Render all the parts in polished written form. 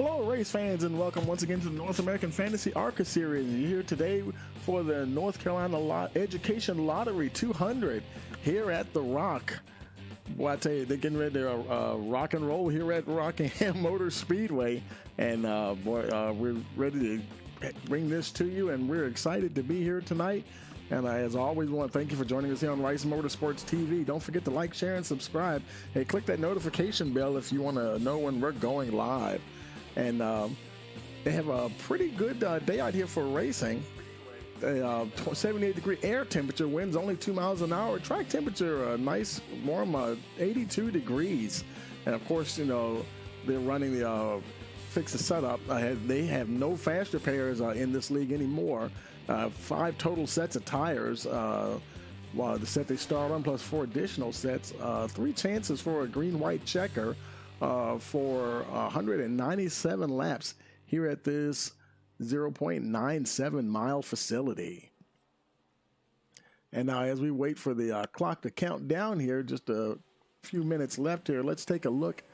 Hello, race fans, and welcome once again to the North American Fantasy ARCA Series. You're here today for the North Carolina Education Lottery 200 here at the Rock. Boy, I tell you, they're getting ready to rock and roll here at Rockingham Speedway, and we're ready to bring this to you, and we're excited to be here tonight. And as always, we want to thank you for joining us here on Rice Motorsports TV. Don't forget to like, share, and subscribe. Hey, click that notification bell if you want to know when we're going live. And they have a pretty good day out here for racing. 78-degree air temperature, winds only 2 miles an hour. Track temperature, nice warm 82 degrees. And of course, you know, they're running the fix the setup. They have no fast repairs in this league anymore. 5 total sets of tires. Well, the set they start on plus 4 additional sets. 3 chances for a green-white checker. For 197 laps here at this 0.97 mile facility. And now as we wait for the clock to count down here, just a few minutes left here, let's take a look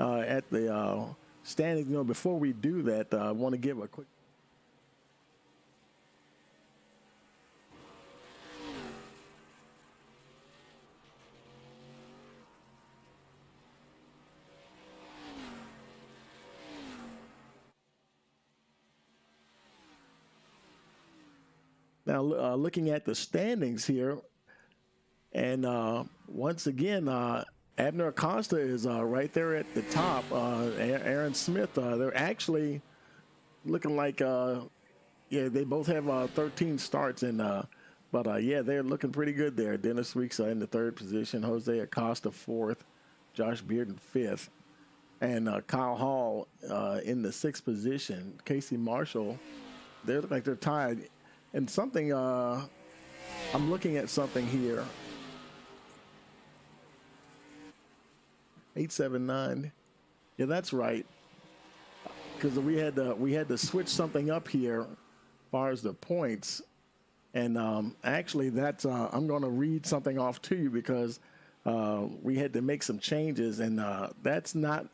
at the standings. You know, before we do that, I want to give a quick Now, looking at the standings here, and once again, Abner Acosta is right there at the top. Aaron Smith, they're actually looking like, yeah, they both have 13 starts, and but yeah, they're looking pretty good there. Dennis Weeks in the 3rd position, Jose Acosta 4th, Josh Bearden 5th, and Kyle Hall in the 6th position. Casey Marshall, they look like they're tied. And something, I'm looking at something here. 879. Yeah, that's right. Because we had to switch something up here, as far as the points. And actually, that's I'm going to read something off to you because we had to make some changes, and that's not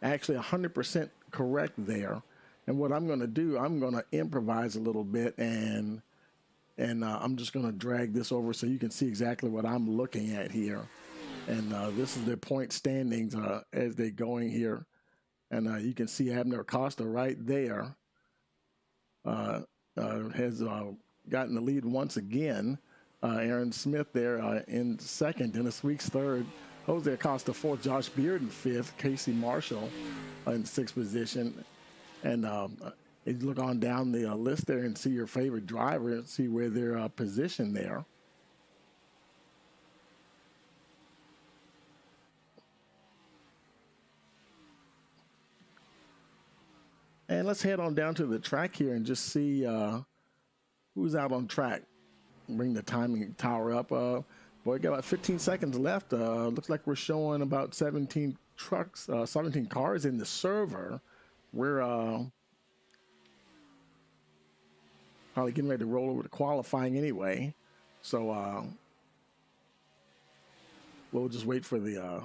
actually 100% correct there. And what I'm going to do, I'm going to improvise a little bit, and I'm just going to drag this over so you can see exactly what I'm looking at here. And this is their point standings as they're going here. And you can see Abner Acosta right there has gotten the lead once again. Aaron Smith there in 2nd, Dennis Weeks 3rd, Jose Acosta 4th, Josh Bearden 5th, Casey Marshall in 6th position. And you look on down the list there and see your favorite driver and see where they're positioned there. And let's head on down to the track here and just see who's out on track. Bring the timing tower up. Boy, got about 15 seconds left. Looks like we're showing about 17 trucks, 17 cars in the server. We're probably getting ready to roll over to qualifying anyway. So we'll just wait for the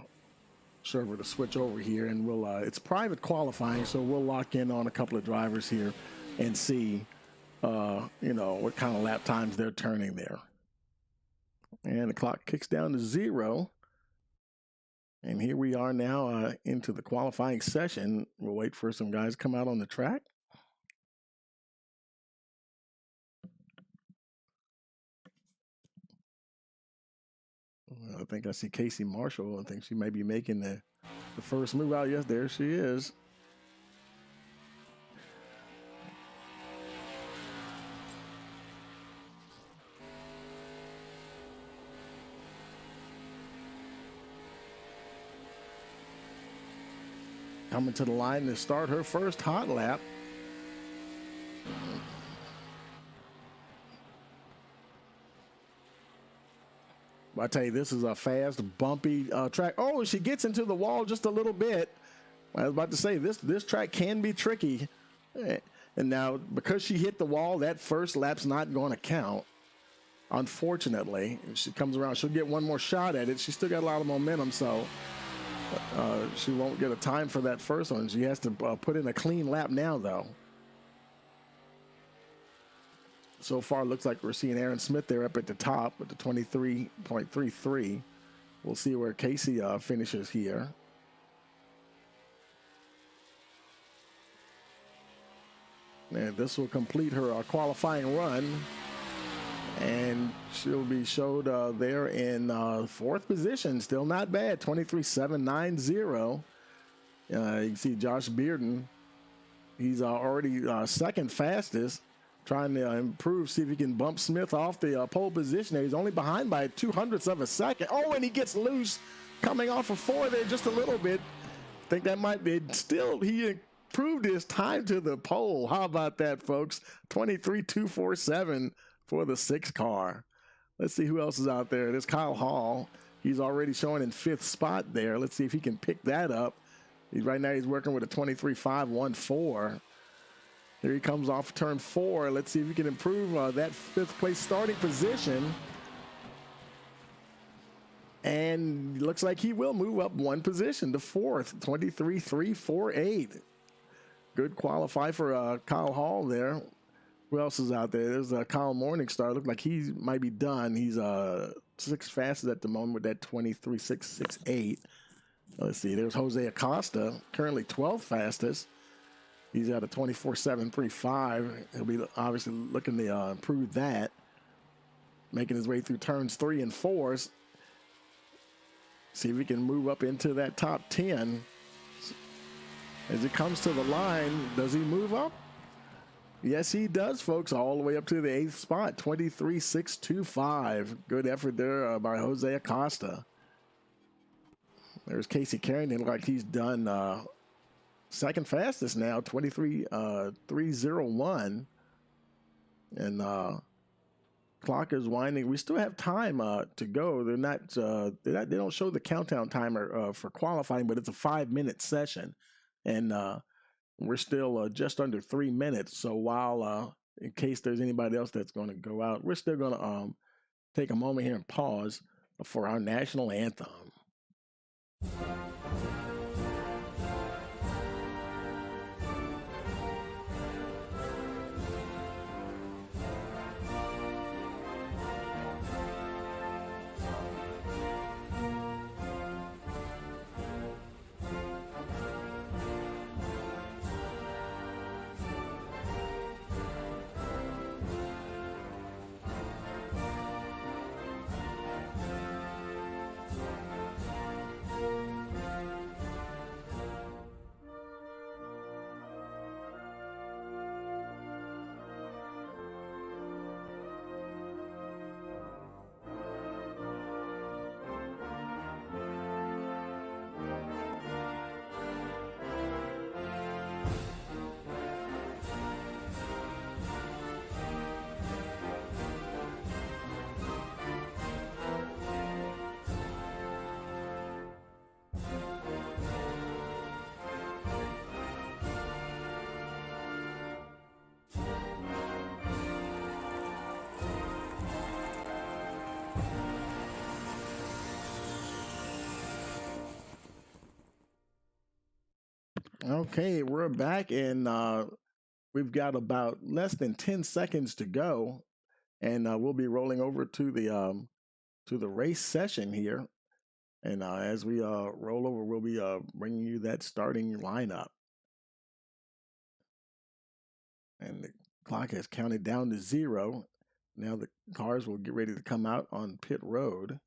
server to switch over here, and we'll it's private qualifying, so we'll lock in on a couple of drivers here and see you know, what kind of lap times they're turning there. And the clock kicks down to 0. And here we are now into the qualifying session. We'll wait for some guys to come out on the track. I think I see Casey Marshall. I think she may be making the first move out. Yes, there she is. Coming to the line to start her first hot lap. I tell you, this is a fast, bumpy track. Oh, she gets into the wall just a little bit. I was about to say, this track can be tricky. And now, because she hit the wall, that first lap's not going to count. Unfortunately, if she comes around, she'll get one more shot at it. She's still got a lot of momentum, so She won't get a time for that first one. She has to put in a clean lap now, though. So far, looks like we're seeing Aaron Smith there up at the top with the 23.33. We'll see where Casey finishes here. And this will complete her qualifying run. And she'll be showed there in fourth position. Still not bad, 23.790. You can see Josh Bearden. He's already second fastest, trying to improve, see if he can bump Smith off the pole position. He's only behind by 0.02 of a second. Oh, and he gets loose coming off of 4 there just a little bit. I think that might be still, he improved his time to the pole. How about that, folks? 23.247 for the 6 car. Let's see who else is out there. There's Kyle Hall. He's already showing in 5th spot there. Let's see if he can pick that up. Right now he's working with a 23.514. Here he comes off turn 4. Let's see if he can improve that 5th place starting position. And looks like he will move up 1 position to 4th, 23.348. Good qualify for Kyle Hall there. Who else is out there? There's Kyle Morningstar. Look like he might be done. He's 6th fastest at the moment with that 23.668. Let's see. There's Jose Acosta, currently 12th fastest. He's at a 24.735. He'll be obviously looking to improve that. Making his way through turns 3 and 4. See if he can move up into that top 10. As it comes to the line, does he move up? Yes, he does, folks, all the way up to the 8th spot, 23.625. Good effort there by Jose Acosta. There's Casey Carrington, look like he's done second fastest now, 23.301. And clock is winding. We still have time to go. They don't show the countdown timer for qualifying, but it's a 5-minute session. And we're still just under 3 minutes. So while, in case there's anybody else that's going to go out, we're still going to take a moment here and pause for our national anthem. Okay, we're back, and we've got about less than 10 seconds to go, and we'll be rolling over to the race session here. And as we roll over, we'll be bringing you that starting lineup. And the clock has counted down to 0. Now the cars will get ready to come out on pit road.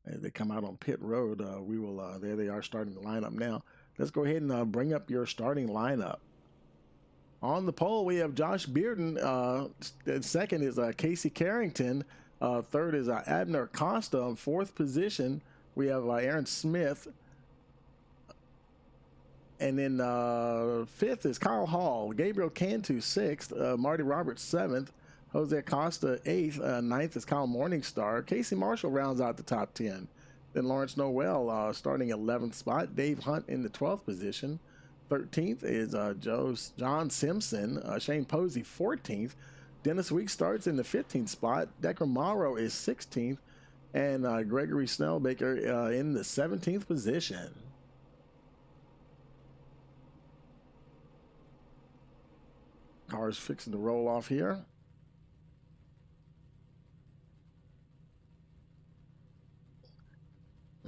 As they come out on pit road, we will, there they are starting the lineup now. Let's go ahead and bring up your starting lineup. On the pole, we have Josh Bearden. Second is Casey Carrington. Third is Abner Costa. On 4th position, we have Aaron Smith. And then 5th is Kyle Hall. Gabriel Cantu, 6th. Marty Roberts, 7th. Jose Acosta, 8th. 9th is Kyle Morningstar. Casey Marshall rounds out the top 10. Then Lawrence Noel starting 11th spot. Dave Hunt in the 12th position. 13th is John Simpson. Shane Posey, 14th. Dennis Weeks starts in the 15th spot. Declan Morrow is 16th. and Gregory Snellbaker in the 17th position. Car's fixing to roll off here.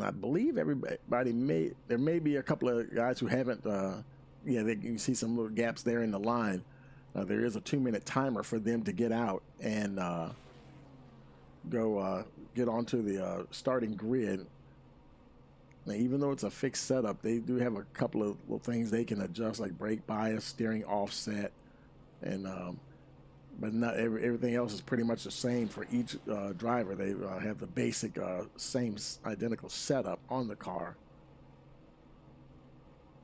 I believe everybody there may be a couple of guys who haven't, yeah, you can see some little gaps there in the line. There is a 2-minute timer for them to get out and go get onto the starting grid. Now, even though it's a fixed setup, they do have a couple of little things they can adjust, like brake bias, steering offset, and but not everything else is pretty much the same for each driver. They have the basic same identical setup on the car.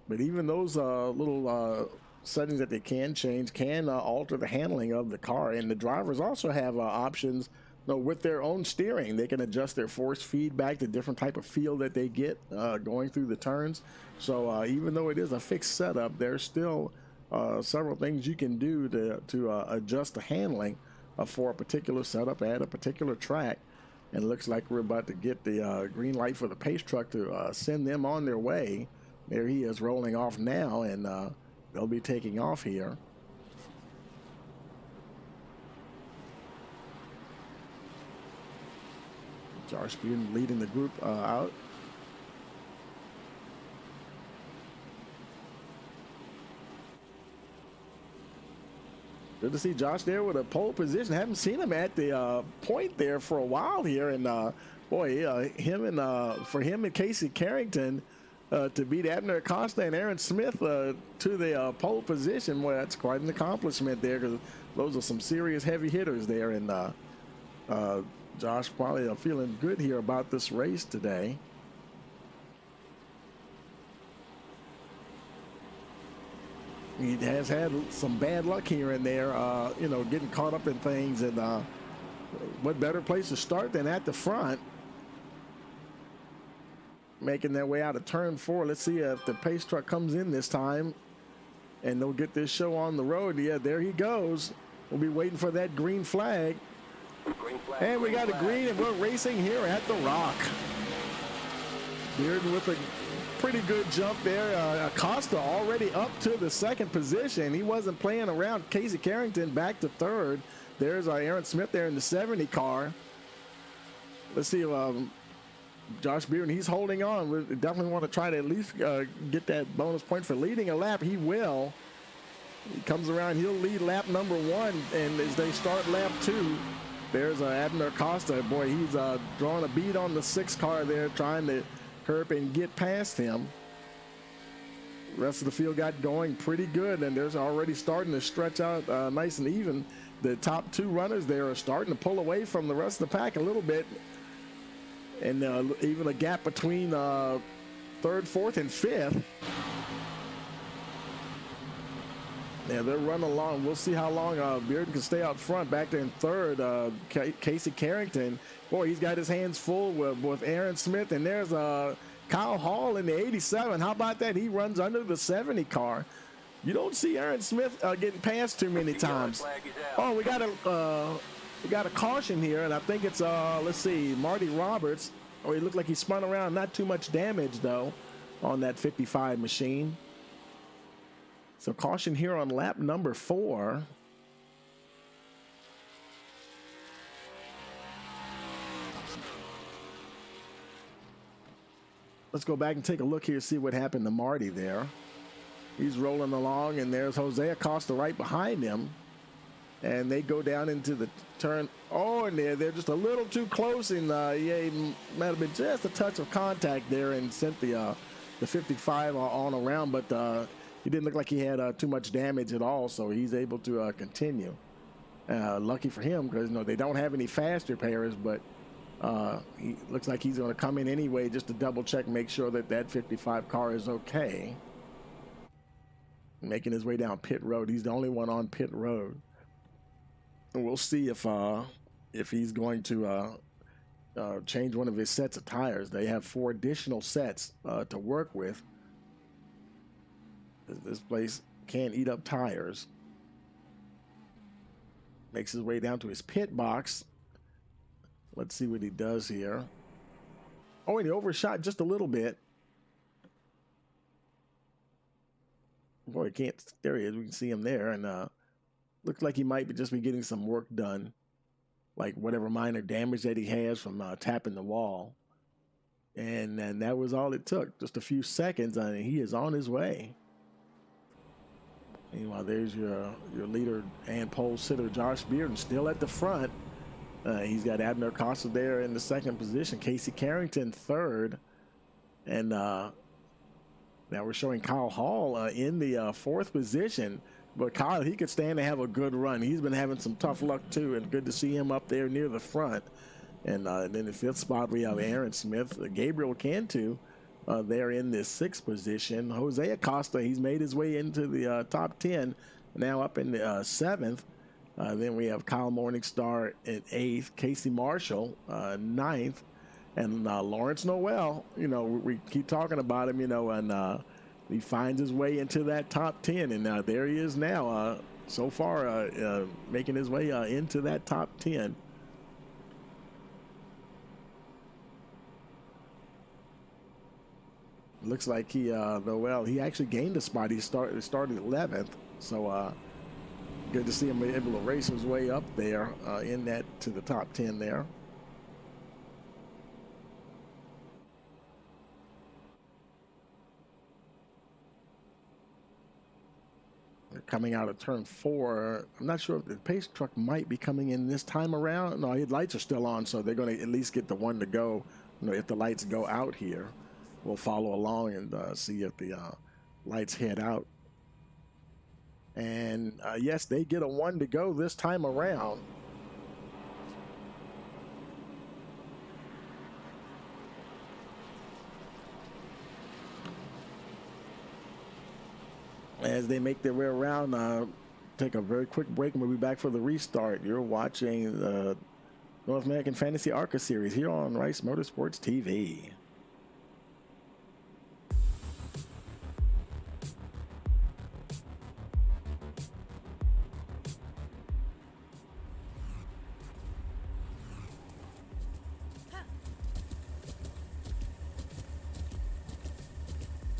But even those little settings that they can change can alter the handling of the car, and the drivers also have options. With their own steering, they can adjust their force feedback to different type of feel that they get going through the turns. So even though it is a fixed setup, there's still several things you can do to adjust the handling for a particular setup at a particular track. And it looks like we're about to get the green light for the pace truck to send them on their way. There he is rolling off now, and they'll be taking off here. Josh Bearden leading the group out. Good to see Josh there with a pole position. Haven't seen him at the point there for a while here, and boy, for him and Casey Carrington to beat Abner Acosta and Aaron Smith to the pole position, boy, that's quite an accomplishment there, because those are some serious heavy hitters there, and Josh probably feeling good here about this race today. He has had some bad luck here and there, getting caught up in things, and what better place to start than at the front? Making their way out of turn 4. Let's see if the pace truck comes in this time, and they'll get this show on the road. Yeah, there he goes. We'll be waiting for that green flag. And we got a green, and we're racing here at the Rock. Bearden with a pretty good jump there. Acosta already up to the 2nd position. He wasn't playing around. Casey Carrington back to 3rd. There's Aaron Smith there in the 70 car. Let's see if Josh Bearden, he's holding on. We definitely want to try to at least get that bonus point for leading a lap. He will. He comes around. He'll lead lap number 1, and as they start lap 2, there's Abner Acosta. Boy, he's drawing a bead on the 6 car there, trying to curb and get past him. The rest of the field got going pretty good, and there's already starting to stretch out nice and even. The top 2 runners there are starting to pull away from the rest of the pack a little bit, and even a gap between 3rd, 4th, and 5th. Yeah, they're running along. We'll see how long Bearden can stay out front. Back there in 3rd, Casey Carrington. Boy, he's got his hands full with Aaron Smith. And there's Kyle Hall in the 87. How about that? He runs under the 70 car. You don't see Aaron Smith getting past too many times. Oh, we got a caution here, and I think it's let's see, Marty Roberts. Oh, he looked like he spun around. Not too much damage though on that 55 machine. So caution here on lap number 4. Let's go back and take a look here, see what happened to Marty there. He's rolling along, and there's Jose Acosta right behind him. And they go down into the turn. Oh, and they're just a little too close, and he might have been just a touch of contact there and sent the 55 on around, but he didn't look like he had too much damage at all, so he's able to continue. Lucky for him, because they don't have any fast repairers, but he looks like he's going to come in anyway just to double check, make sure that that 55 car is okay. Making his way down pit road. He's the only one on pit road. And we'll see if he's going to change one of his sets of tires. They have 4 additional sets to work with. This place can't eat up tires. Makes his way down to his pit box. Let's see what he does here. Oh, and he overshot just a little bit. Boy, can't. There he is. We can see him there, and looks like he might just be getting some work done, like whatever minor damage that he has from tapping the wall. And that was all it took, just a few seconds, and he is on his way. Meanwhile, there's your leader and pole sitter Josh Bearden still at the front. He's got Abner Costa there in the second position, Casey Carrington third, and now we're showing Kyle Hall in the fourth position. But Kyle, he could stand to have a good run. He's been having some tough luck too, and good to see him up there near the front. And then in the fifth spot, we have Aaron Smith, Gabriel Cantu there in this sixth position. Jose Acosta, he's made his way into the top 10, now up in the seventh. Then we have Kyle Morningstar in eighth, Casey Marshall ninth, and Lawrence Noel. You know, we keep talking about him, you know, and he finds his way into that top 10, and there he is now, so far making his way into that top 10. Looks like he, Noel, he actually gained a spot. He started 11th, so good to see him able to race his way up there in that to the top 10 there. They're coming out of turn 4. I'm not sure if the pace truck might be coming in this time around. No, his lights are still on, so they're going to at least get the one to go. You know, if the lights go out here, we'll follow along and see if the lights head out. And yes, they get a one to go this time around. As they make their way around, take a very quick break and we'll be back for the restart. You're watching the North American Fantasy ARCA series here on Rice Motorsports TV.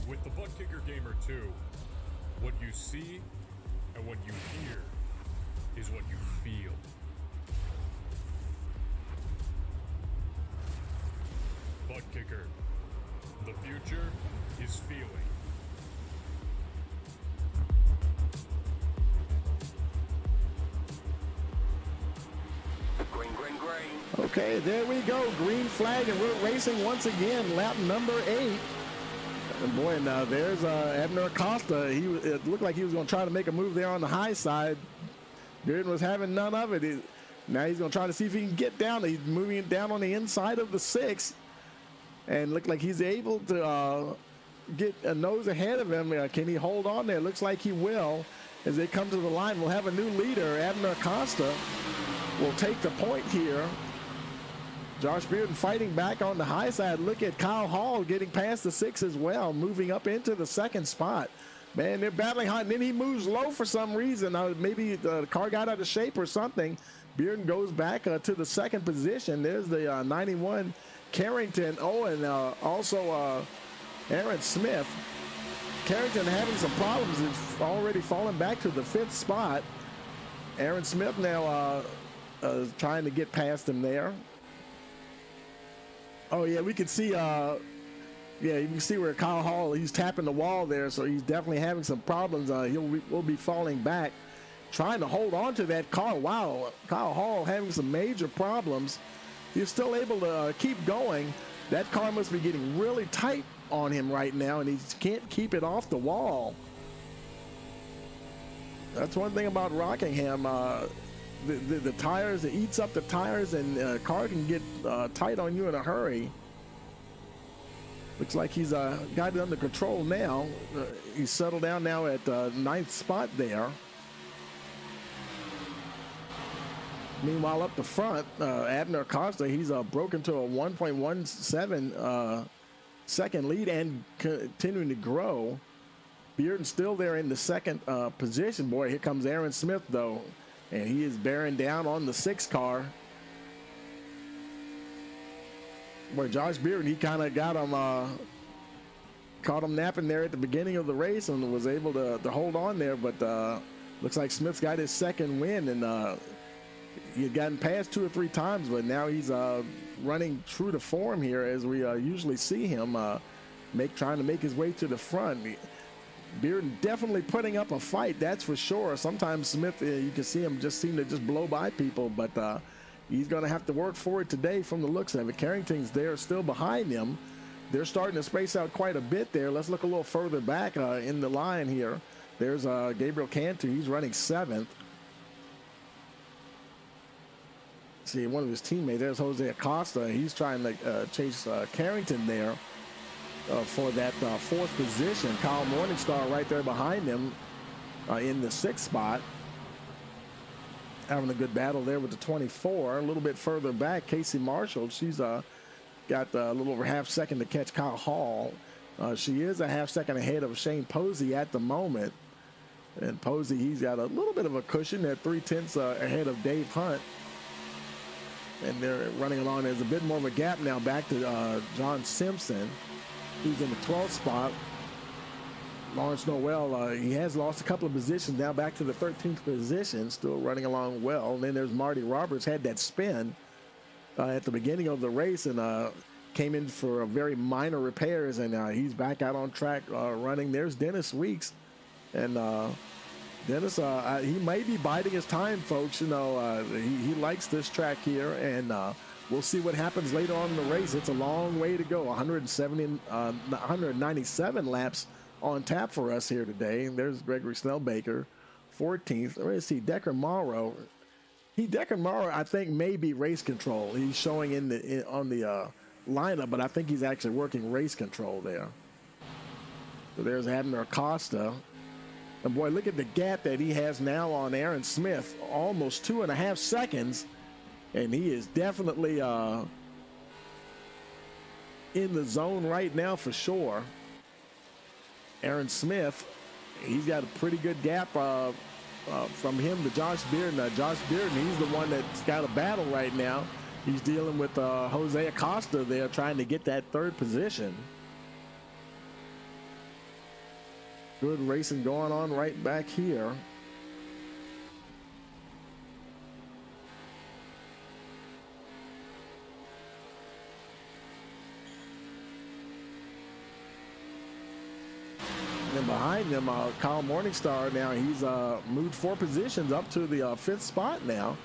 With the Butt Kicker Gamer 2, what you see and what you hear is what you feel. Butt Kicker, the future is feeling. Green, green, green. Okay, there we go. Green flag, and we're racing once again. Lap number 8. And boy, and there's Abner Acosta. It looked like he was going to try to make a move there on the high side. Bearden was having none of it. Now he's going to try to see if he can get down. He's moving it down on the inside of the 6. And looked like he's able to get a nose ahead of him. Can he hold on there? Looks like he will. As they come to the line, we'll have a new leader. Abner Acosta will take the point here. Josh Bearden fighting back on the high side. Look at Kyle Hall getting past the 6 as well, moving up into the second spot. Man, they're battling hard. And then he moves low for some reason. Maybe the car got out of shape or something. Bearden goes back to the second position. There's the 91 Carrington. Oh, and also Aaron Smith. Carrington having some problems. It's already fallen back to the 5th spot. Aaron Smith now trying to get past him there. Oh, yeah, we can see, yeah, you can see where Kyle Hall, he's tapping the wall there, so he's definitely having some problems. Will be falling back, trying to hold on to that car. Wow, Kyle Hall having some major problems. He's still able to keep going. That car must be getting really tight on him right now, and he can't keep it off the wall. That's one thing about Rockingham. The tires, it eats up the tires, and car can get tight on you in a hurry. Looks like he's got it under control now. He's settled down now at 9th spot there. Meanwhile, up the front, Abner Acosta, he's broken to a 1.17 second lead and continuing to grow. Bearden still there in the second position. Boy, here comes Aaron Smith, though. And he is bearing down on the 6 car. Where Josh Bearden, he kind of got him, caught him napping there at the beginning of the race and was able to hold on there. But looks like Smith's got his second win, and he had gotten past 2 or 3 times, but now he's running true to form here, as we usually see him trying to make his way to the front. Bearden definitely putting up a fight, that's for sure. Sometimes Smith, you can see him seem to blow by people, but he's going to have to work for it today from the looks of it. Carrington's there still behind him. They're starting to space out quite a bit there. Let's look a little further back in the line here. There's Gabriel Cantu. He's running 7th. See, one of his teammates, there's Jose Acosta. He's trying to chase Carrington there for that 4th position. Kyle Morningstar right there behind him in the 6th spot. Having a good battle there with the 24. A little bit further back, Casey Marshall. She's got a little over half second to catch Kyle Hall. She is a half second ahead of Shane Posey at the moment. And Posey, he's got a little bit of a cushion at 3/10 ahead of Dave Hunt. And they're running along. There's a bit more of a gap now back to John Simpson, who's in the 12th spot. Lawrence Noel, he has lost a couple of positions, now back to the 13th position, still running along well. And then there's Marty Roberts, had that spin at the beginning of the race and came in for a very minor repairs, and he's back out on track running. There's Dennis Weeks, and Dennis, he may be biding his time, folks. You know, he likes this track here, and we'll see what happens later on in the race. It's a long way to go. 197 laps on tap for us here today. And there's Gregory Snellbaker, 14th. Let's see, Decker Morrow. Decker Morrow, I think, may be race control. He's showing on the lineup, but I think he's actually working race control there. So there's Abner Acosta. And boy, look at the gap that he has now on Aaron Smith, almost 2.5 seconds. And he is definitely in the zone right now for sure. Aaron Smith, he's got a pretty good gap from him to Josh Bearden. Josh Bearden, he's the one that's got a battle right now. He's dealing with Jose Acosta there, trying to get that 3rd position. Good racing going on right back here. And then behind him, Kyle Morningstar now, he's moved 4 positions up to the 5th spot now.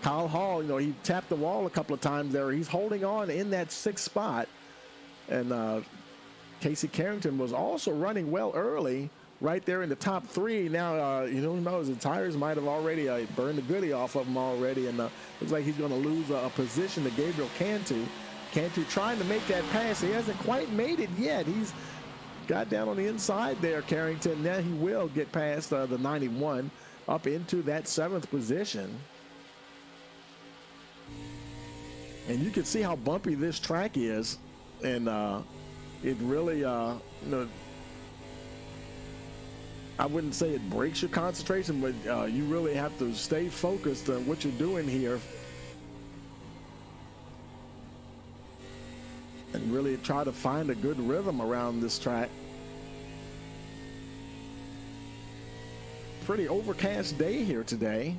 Kyle Hall, you know, he tapped the wall a couple of times there. He's holding on in that 6th spot. And Casey Carrington was also running well early, right there in the top 3. Now, you know, who knows, the tires might have already burned the goodie off of him already, and looks like he's going to lose a position to Gabriel Cantu. Cantu trying to make that pass. He hasn't quite made it yet. He's got down on the inside there, Carrington. Now he will get past the 91 up into that 7th position. And you can see how bumpy this track is, and it really, you know, I wouldn't say it breaks your concentration, but you really have to stay focused on what you're doing here and really try to find a good rhythm around this track. Pretty overcast day here today.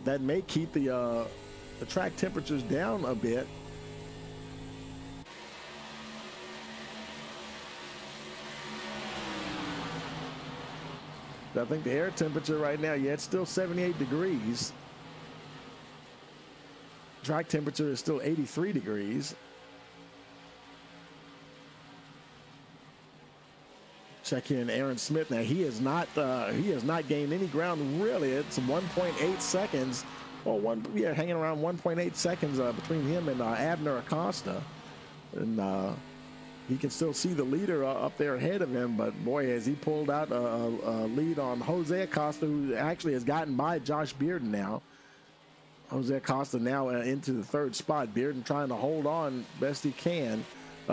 That may keep the track temperatures down a bit. I think the air temperature right now, yeah, it's still 78 degrees. Track temperature is still 83 degrees. Check in Aaron Smith. Now he has not gained any ground really. It's 1.8 seconds. Well, hanging around 1.8 seconds between him and Abner Acosta, and he can still see the leader up there ahead of him. But boy, has he pulled out a lead on Jose Acosta, who actually has gotten by Josh Bearden now. Jose Acosta now into the 3rd spot. Bearden trying to hold on best he can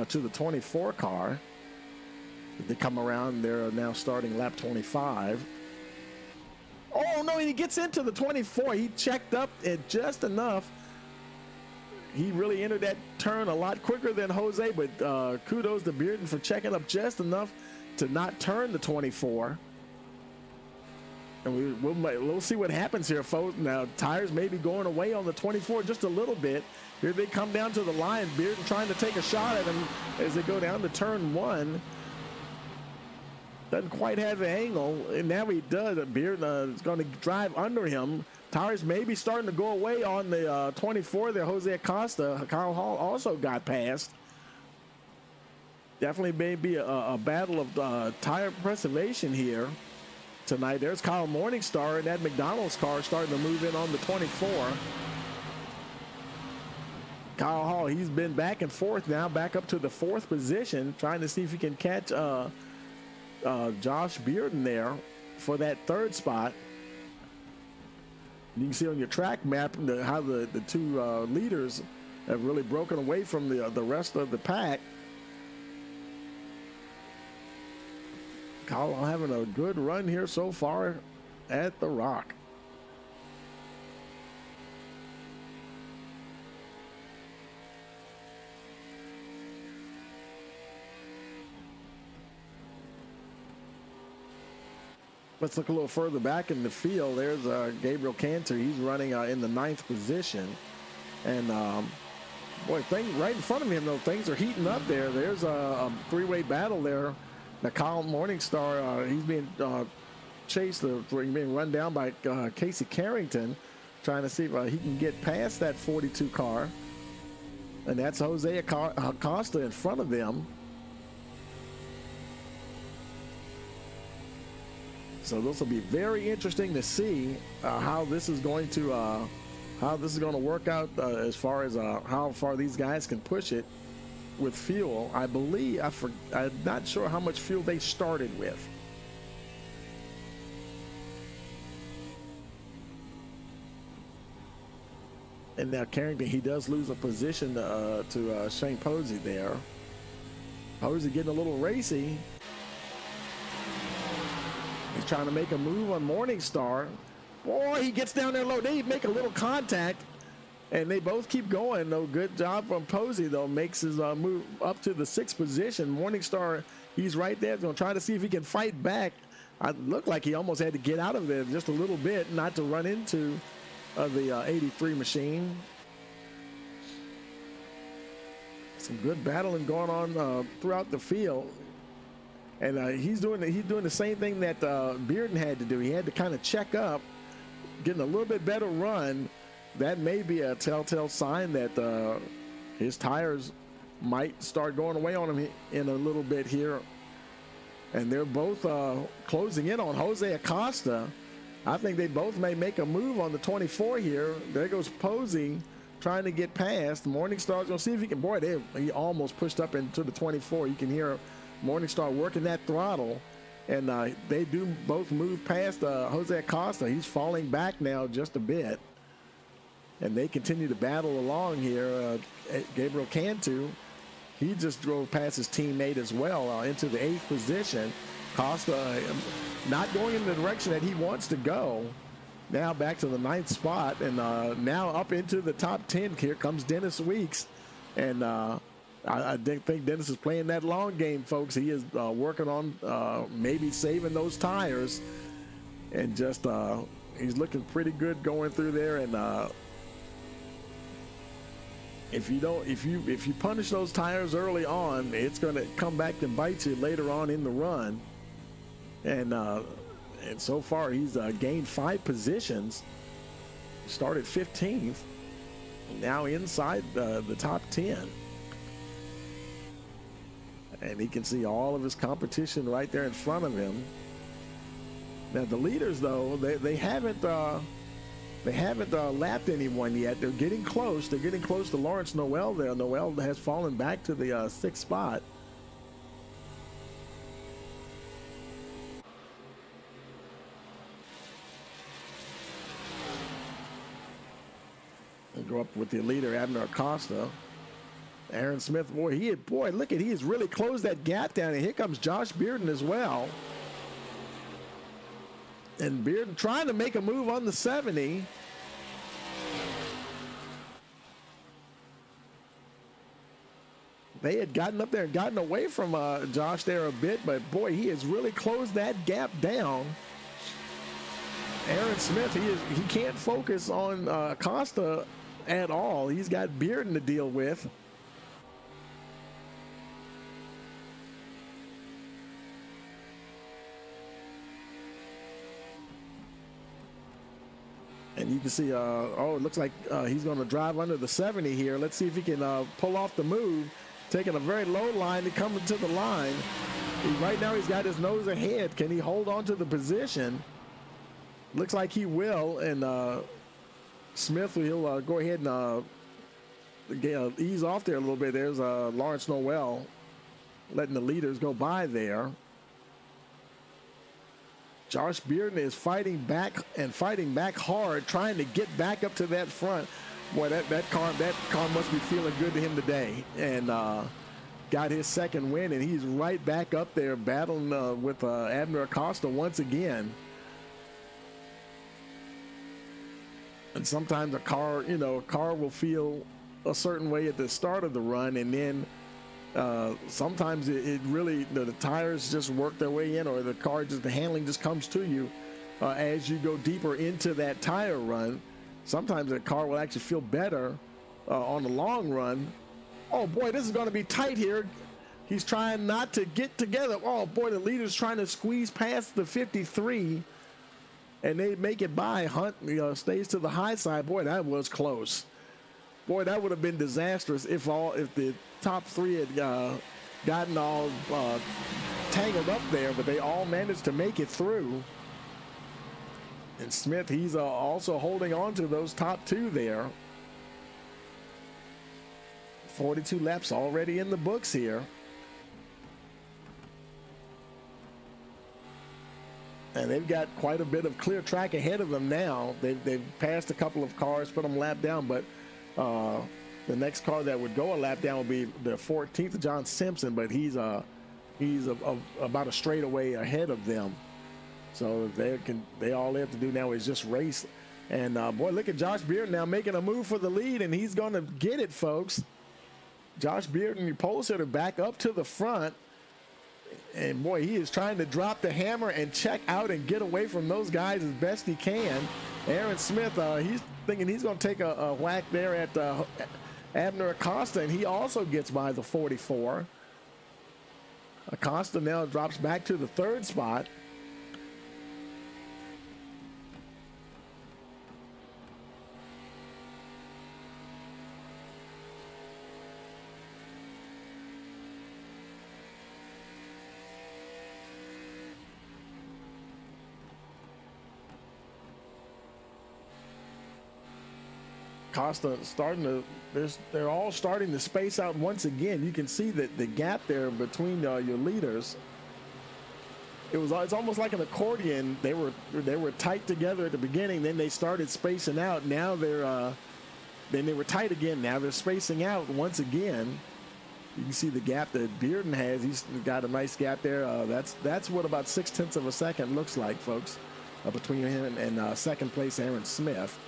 to the 24 car. They come around, they're now starting lap 25. Oh no, he gets into the 24. He checked up it just enough. he really entered that turn a lot quicker than Jose, but kudos to Bearden for checking up just enough to not turn the 24. And we'll see what happens here, folks. Now, tires may be going away on the 24 just a little bit. Here they come down to the line. Bearden trying to take a shot at him as they go down to turn 1. Doesn't quite have the angle, and now he does. Bearden is going to drive under him. Tires may be starting to go away on the 24 there. Jose Acosta, Kyle Hall also got past. Definitely may be a battle of tire preservation here tonight. There's Kyle Morningstar in that McDonald's car starting to move in on the 24. Kyle Hall, he's been back and forth now, back up to the 4th position, trying to see if he can catch Josh Bearden there for that 3rd spot. You can see on your track map how the two leaders have really broken away from the rest of the pack. Kyle having a good run here so far at the Rock. Let's look a little further back in the field. There's Gabriel Cantor. He's running in the 9th position. And, boy, right in front of him, though, things are heating up there. There's a 3-way battle there. Now, Kyle Morningstar, he's being chased, he's being run down by Casey Carrington, trying to see if he can get past that 42 car. And that's Jose Acosta in front of them. So this will be very interesting to see how this is going to work out as far as how far these guys can push it with fuel. I believe I'm not sure how much fuel they started with. And now Carrington, he does lose a position to Shane Posey there. Posey getting a little racy. He's trying to make a move on Morningstar. Boy, he gets down there low. They make a little contact, and they both keep going. No good job from Posey, though. Makes his move up to the 6th position. Morningstar, he's right there. He's going to try to see if he can fight back. It looked like he almost had to get out of there just a little bit, not to run into the 83 machine. Some good battling going on throughout the field. And he's doing the same thing that Bearden had to do. He had to kind of check up, getting a little bit better run. That may be a telltale sign that his tires might start going away on him in a little bit here. And they're both closing in on Jose Acosta. I think they both may make a move on the 24 here. There goes Posey trying to get past. Morningstar's going to see if he can. Boy, he almost pushed up into the 24. You can hear Morningstar working that throttle, and they do both move past Jose Acosta. He's falling back now just a bit, and they continue to battle along here. Gabriel Cantu, he just drove past his teammate as well into the 8th position. Costa not going in the direction that he wants to go. Now back to the 9th spot, and now up into the top 10. Here comes Dennis Weeks, and I think Dennis is playing that long game, folks. He is working on maybe saving those tires, and just he's looking pretty good going through there. And if you punish those tires early on, it's going to come back and bite you later on in the run. And so far he's gained 5 positions. Started 15th, now inside the top 10. And he can see all of his competition right there in front of him. Now the leaders, though, they haven't lapped anyone yet. They're getting close. They're getting close to Lawrence Noel there. Noel has fallen back to the 6th spot. They go up with the leader, Abner Acosta. Aaron Smith, he has really closed that gap down. And here comes Josh Bearden as well. And Bearden trying to make a move on the 70. they had gotten up there and gotten away from Josh there a bit, but boy, he has really closed that gap down. Aaron Smith, he can't focus on Acosta at all. He's got Bearden to deal with. And you can see, it looks like he's going to drive under the 70 here. Let's see if he can pull off the move, taking a very low line to come into the line. Right now he's got his nose ahead. Can he hold on to the position? Looks like he will, and Smith, he'll go ahead and ease off there a little bit. There's Lawrence Noel letting the leaders go by there. Josh Bearden is fighting back hard, trying to get back up to that front. Boy, that car must be feeling good to him today, and got his second win, and he's right back up there battling with Abner Acosta once again. And sometimes a car will feel a certain way at the start of the run, and then sometimes it really, the tires just work their way in, or the handling just comes to you as you go deeper into that tire run. Sometimes the car will actually feel better on the long run. Oh boy, this is going to be tight here. He's trying not to get together. Oh boy, the leader's trying to squeeze past the 53. And they make it by. Hunt stays to the high side. Boy, that was close. Boy, that would have been disastrous if the top three had gotten all tangled up there, but they all managed to make it through. And Smith, he's also holding on to those top two there. 42 laps already in the books here. And they've got quite a bit of clear track ahead of them now. They've passed a couple of cars, put them lap down, but the next car that would go a lap down would be the 14th, John Simpson, but he's about a straightaway ahead of them. So all they have to do now is just race. And boy, look at Josh Bearden now making a move for the lead, and he's going to get it, folks. Josh Bearden, your pole sitter, back up to the front. And boy, he is trying to drop the hammer and check out and get away from those guys as best he can. Aaron Smith, he's thinking he's going to take a whack there at Abner Acosta, and he also gets by the 44. Acosta now drops back to the third spot. Costa they're all starting to space out once again. You can see that the gap there between your leaders. It's almost like an accordion. They were tight together at the beginning, then they started spacing out. Now then they were tight again. Now they're spacing out once again. You can see the gap that Bearden has. He's got a nice gap there. That's what about 0.6 of a second looks like, folks, between him and second place Aaron Smith.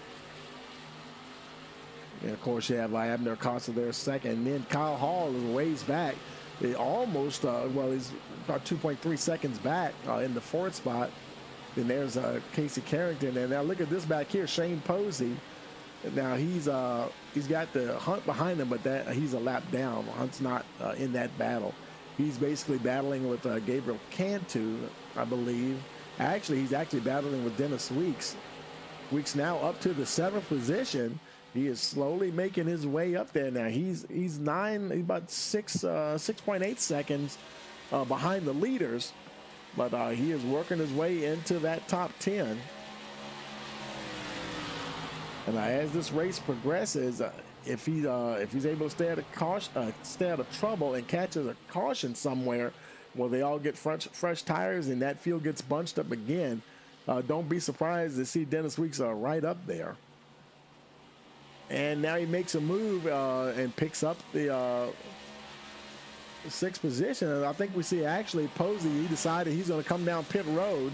And of course, you have Abner Acosta there second. And then Kyle Hall is ways back. They almost, he's about 2.3 seconds back in the fourth spot. Then there's Casey Carrington. And now look at this back here, Shane Posey. Now he's got the Hunt behind him, but he's a lap down. Hunt's not in that battle. He's basically battling with Gabriel Cantu, I believe. Actually, he's battling with Dennis Weeks. Weeks now up to the 7th position. He is slowly making his way up there now. He's about 6.8 seconds behind the leaders, but he is working his way into that top 10. And as this race progresses, if he's able to stay out of trouble and catches a caution somewhere, well, they all get fresh tires and that field gets bunched up again. Don't be surprised to see Dennis Weeks right up there. And now he makes a move and picks up the 6th position. And I think we see actually Posey, he decided he's going to come down pit road.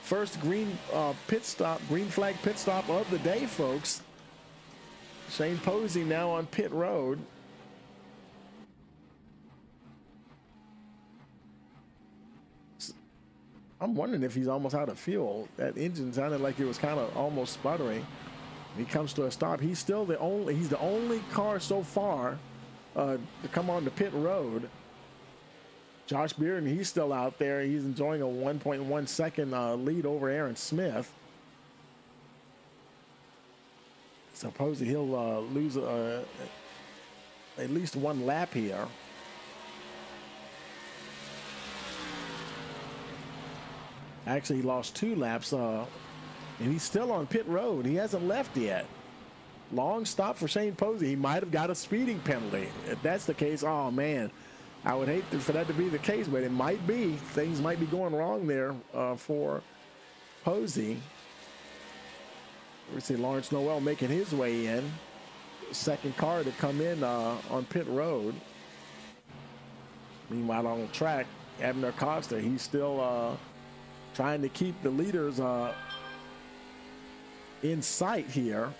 First green flag pit stop of the day, folks. Shane Posey now on pit road. I'm wondering if he's almost out of fuel. That engine sounded like it was kind of almost sputtering. He comes to a stop. He's still the only car so far to come on the pit road. Josh Bearden, he's still out there. He's enjoying a 1.1 second lead over Aaron Smith. Supposedly he'll lose at least one lap here. Actually, he lost 2 laps, and he's still on pit road. He hasn't left yet. Long stop for Shane Posey. He might have got a speeding penalty. If that's the case, oh man, I would hate for that to be the case, but it might be. Things might be going wrong there for Posey. We see Lawrence Noel making his way in. Second car to come in on pit road. Meanwhile, on the track, Abner Costa, he's still trying to keep the leaders in sight here.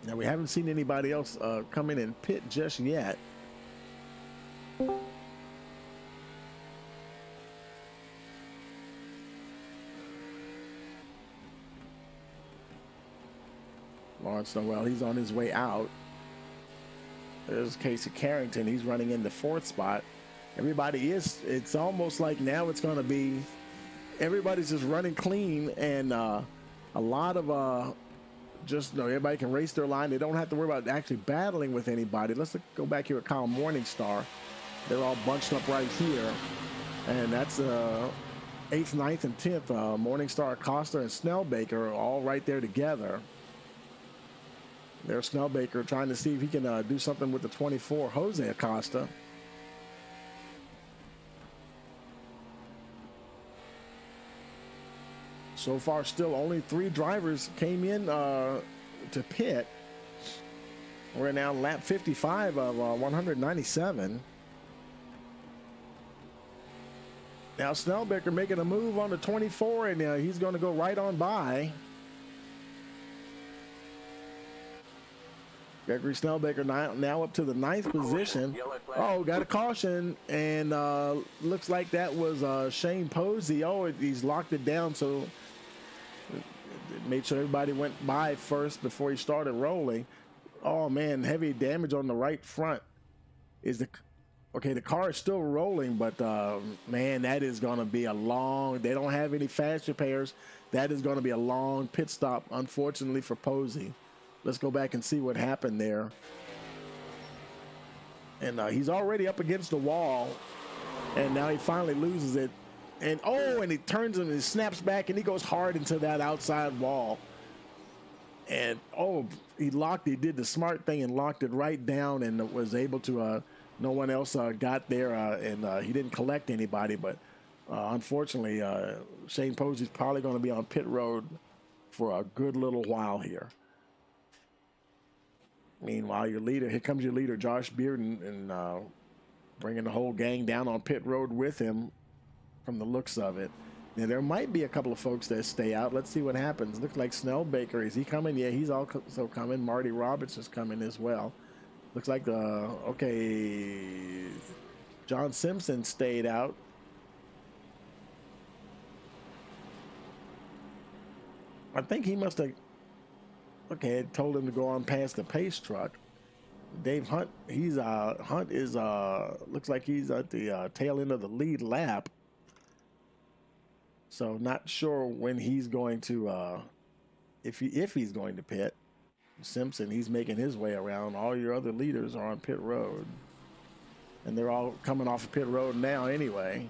Now, we haven't seen anybody else come in and pit just yet. Lawrence Noel, he's on his way out. There's Casey Carrington. He's running in the 4th spot. Everybody is, it's almost like now it's going to be, everybody's just running clean, and a lot of just, you know, everybody can race their line. They don't have to worry about actually battling with anybody. Let's go back here at Kyle Morningstar. They're all bunched up right here. And that's 8th, 9th, and 10th. Morningstar, Acosta, and Snellbaker all right there together. There's Snellbaker trying to see if he can do something with the 24, Jose Acosta. So far, still only 3 drivers came in to pit. We're now lap 55 of 197. Now Snellbaker making a move on the 24, and he's going to go right on by. Gregory Snellbaker now up to the 9th position. Oh, got a caution, and looks like that was Shane Posey. Oh, he's locked it down, so made sure everybody went by first before he started rolling. Oh man, heavy damage on the right front. The car is still rolling, but man, that is going to be a long, they don't have any fast repairs. That is going to be a long pit stop, unfortunately, for Posey. Let's go back and see what happened there. And he's already up against the wall, and now he finally loses it. And he turns and he snaps back, and he goes hard into that outside wall. And he did the smart thing and locked it right down, and was able to, no one else got there, and he didn't collect anybody. But unfortunately, Shane Posey's probably going to be on pit road for a good little while here. Meanwhile, here comes your leader, Josh Bearden, and bringing the whole gang down on pit road with him from the looks of it. Now, there might be a couple of folks that stay out. Let's see what happens. Looks like Snellbaker. Is he coming? Yeah, he's also coming. Marty Roberts is coming as well. Looks like John Simpson stayed out. I think he must have, told him to go on past the pace truck. Dave Hunt, Hunt is looks like he's at the tail end of the lead lap. So not sure when he's going to, if he's going to pit. Simpson, he's making his way around. All your other leaders are on pit road, and they're all coming off of pit road now anyway.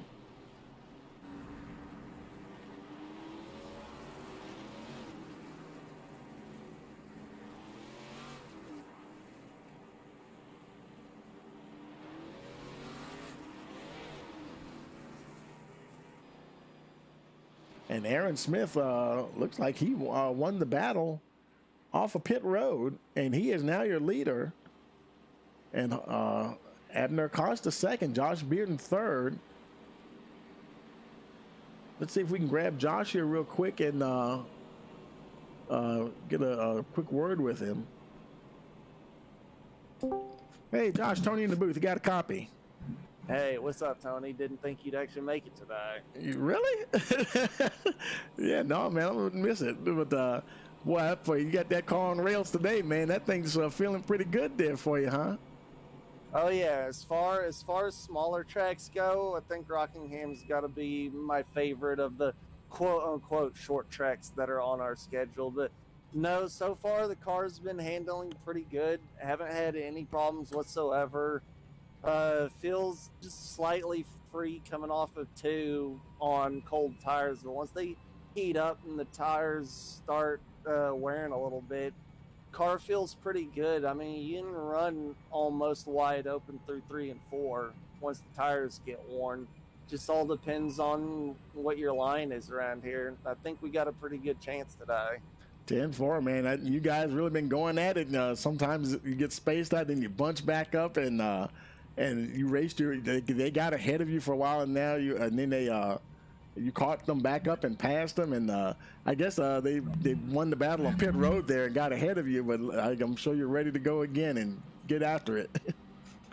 And Aaron Smith looks like he won the battle off of pit road, and he is now your leader. And Abner Costa second, Josh Bearden third. Let's see if we can grab Josh here real quick and get a quick word with him. Hey, Josh, Tony in the booth. You got a copy? Hey, what's up, Tony? Didn't think you'd actually make it today. You really? Yeah, no, man, I wouldn't miss it. But boy, you got that car on rails today, man. That thing's feeling pretty good there for you, huh? Oh yeah, as far as smaller tracks go, I think Rockingham's got to be my favorite of the quote unquote short tracks that are on our schedule. But no, so far the car's been handling pretty good. Haven't had any problems whatsoever. Feels just slightly free coming off of 2 on cold tires, but once they heat up and the tires start wearing a little bit, car feels pretty good. I mean, you can run almost wide open through 3 and 4 once the tires get worn. Just all depends on what your line is around here. I think we got a pretty good chance today. 10-4, man. You guys really been going at it. Sometimes you get spaced out, then you bunch back up, and you raced they got ahead of you for a while, and now you caught them back up and passed them, and I guess they won the battle on pit road there and got ahead of you. But I'm sure you're ready to go again and get after it.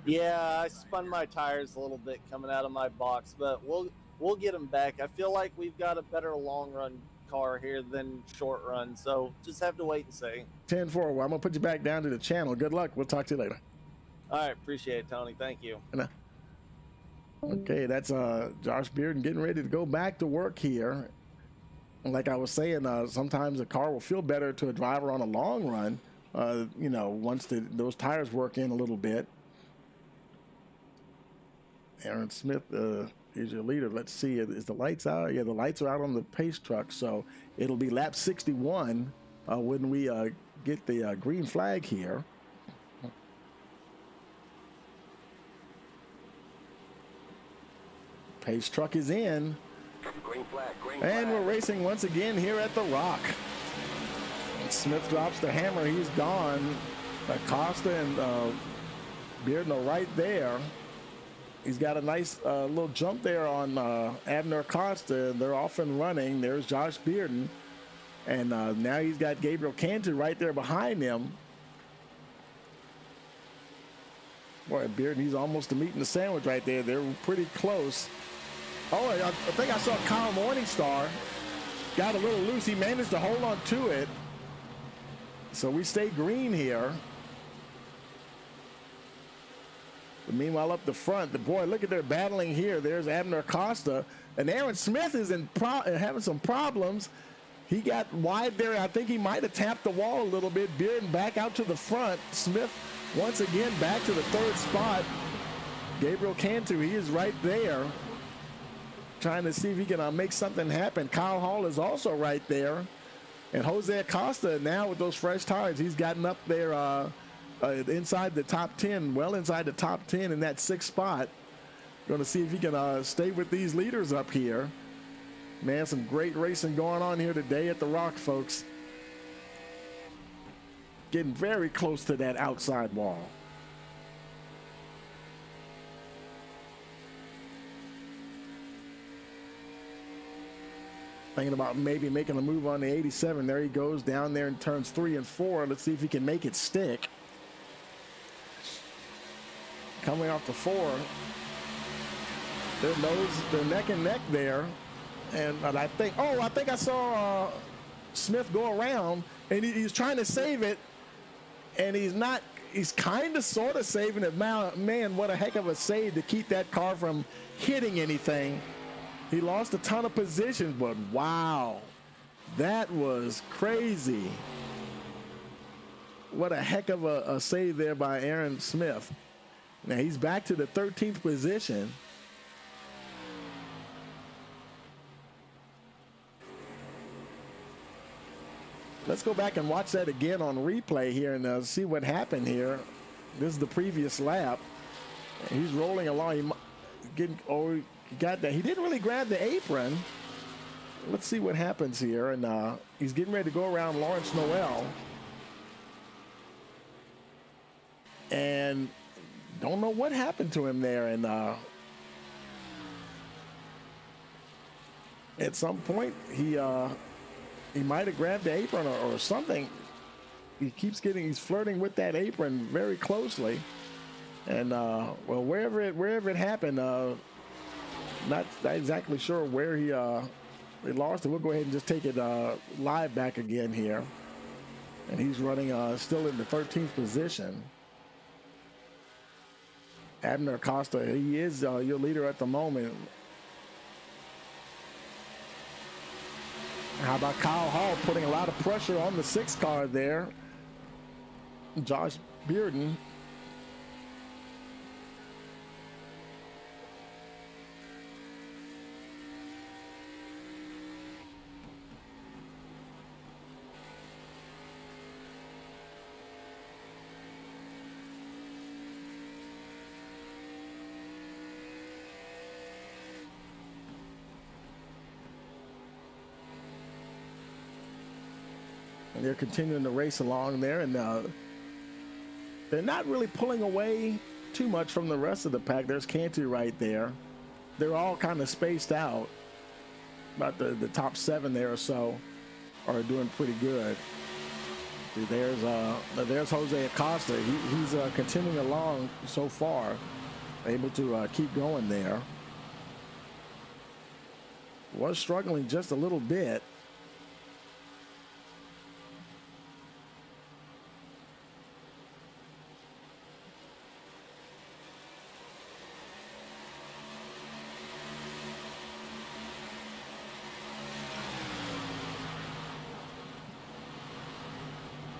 Yeah, I spun my tires a little bit coming out of my box, but we'll get them back. I feel like we've got a better long run car here than short run, so just have to wait and see. 10-4. Well, I'm gonna put you back down to the channel. Good luck. We'll talk to you later. All right, appreciate it, Tony. Thank you. Okay, that's Josh Bearden getting ready to go back to work here. And like I was saying, sometimes a car will feel better to a driver on a long run, once those tires work in a little bit. Aaron Smith is your leader. Let's see, is the lights out? Yeah, the lights are out on the pace truck, so it'll be lap 61 when we get the green flag here. Pace truck is in. Green flag, and we're racing once again here at the Rock. Smith drops the hammer. He's gone. Acosta and Bearden are right there. He's got a nice little jump there on Abner Acosta. They're off and running. There's Josh Bearden. And now he's got Gabriel Cantu right there behind him. Boy, Bearden, he's almost to meeting the sandwich right there. They're pretty close. Oh, I think I saw Kyle Morningstar got a little loose. He managed to hold on to it. So we stay green here. But meanwhile, up the front, look at their battling here. There's Abner Acosta. And Aaron Smith is having some problems. He got wide there. I think he might have tapped the wall a little bit. Bearden back out to the front. Smith once again back to the 3rd spot. Gabriel Cantu, he is right there, trying to see if he can make something happen. Kyle Hall is also right there. And Jose Acosta now with those fresh tires, he's gotten up there inside the top 10, well inside the top 10 in that 6th spot. Going to see if he can stay with these leaders up here. Man, some great racing going on here today at the Rock, folks. Getting very close to that outside wall. Thinking about maybe making a move on the 87. There he goes down there in turns 3 and 4. Let's see if he can make it stick. Coming off the 4. They're neck and neck there. And I think I saw Smith go around, and he's trying to save it. And he's kind of sort of saving it. Man, what a heck of a save to keep that car from hitting anything. He lost a ton of positions, but wow, that was crazy. What a heck of a save there by Aaron Smith. Now he's back to the 13th position. Let's go back and watch that again on replay here and see what happened here. This is the previous lap. He's rolling along. He got that. He didn't really grab the apron. Let's see what happens here. And he's getting ready to go around Lawrence Noel. And don't know what happened to him there. And at some point he might have grabbed the apron or something. He's flirting with that apron very closely, and well, wherever it happened, not exactly sure where he lost it. We'll go ahead and just take it live back again here, and he's running still in the 13th position. Abner Acosta, he is your leader at the moment. How about Kyle Hall putting a lot of pressure on the 6 car there? Josh Bearden. And they're continuing to race along there, and they're not really pulling away too much from the rest of the pack. There's Cantu right there. They're all kind of spaced out. About the top 7 there or so are doing pretty good. There's Jose Acosta. He's continuing along so far, able to keep going there. Was struggling just a little bit.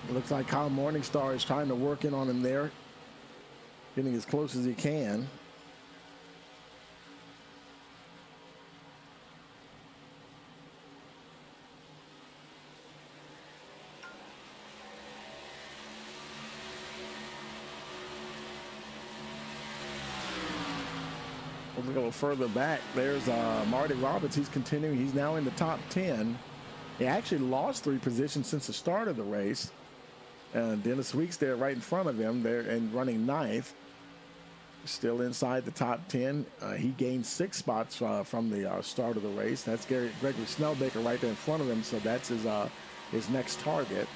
It looks like Kyle Morningstar is trying to work in on him there, getting as close as he can. We'll go further back. There's Marty Roberts. He's continuing. He's now in the top 10. He actually lost 3 positions since the start of the race. Dennis Weeks there right in front of him there and running 9th. Still inside the top 10. He gained 6 spots from the start of the race. That's Gregory Snellbaker right there in front of him, so that's his next target.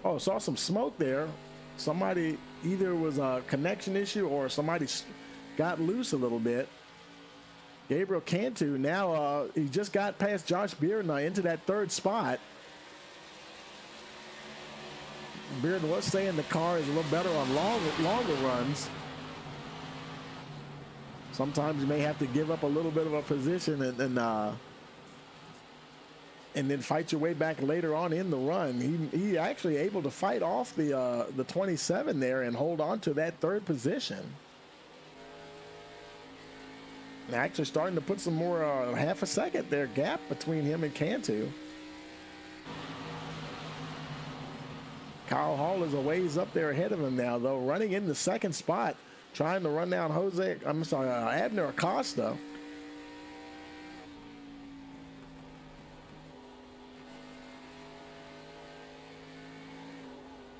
Oh, saw some smoke there. Somebody, either was a connection issue or somebody got loose a little bit. Gabriel Cantu now, he just got past Josh Bearden into that 3rd spot. Bearden was saying the car is a little better on longer runs. Sometimes you may have to give up a little bit of a position and then fight your way back later on in the run. He actually able to fight off the 27 there and hold on to that 3rd position. Actually starting to put some more half a second there gap between him and Cantu. Kyle Hall is a ways up there ahead of him now, though, running in the 2nd spot, trying to run down Abner Acosta.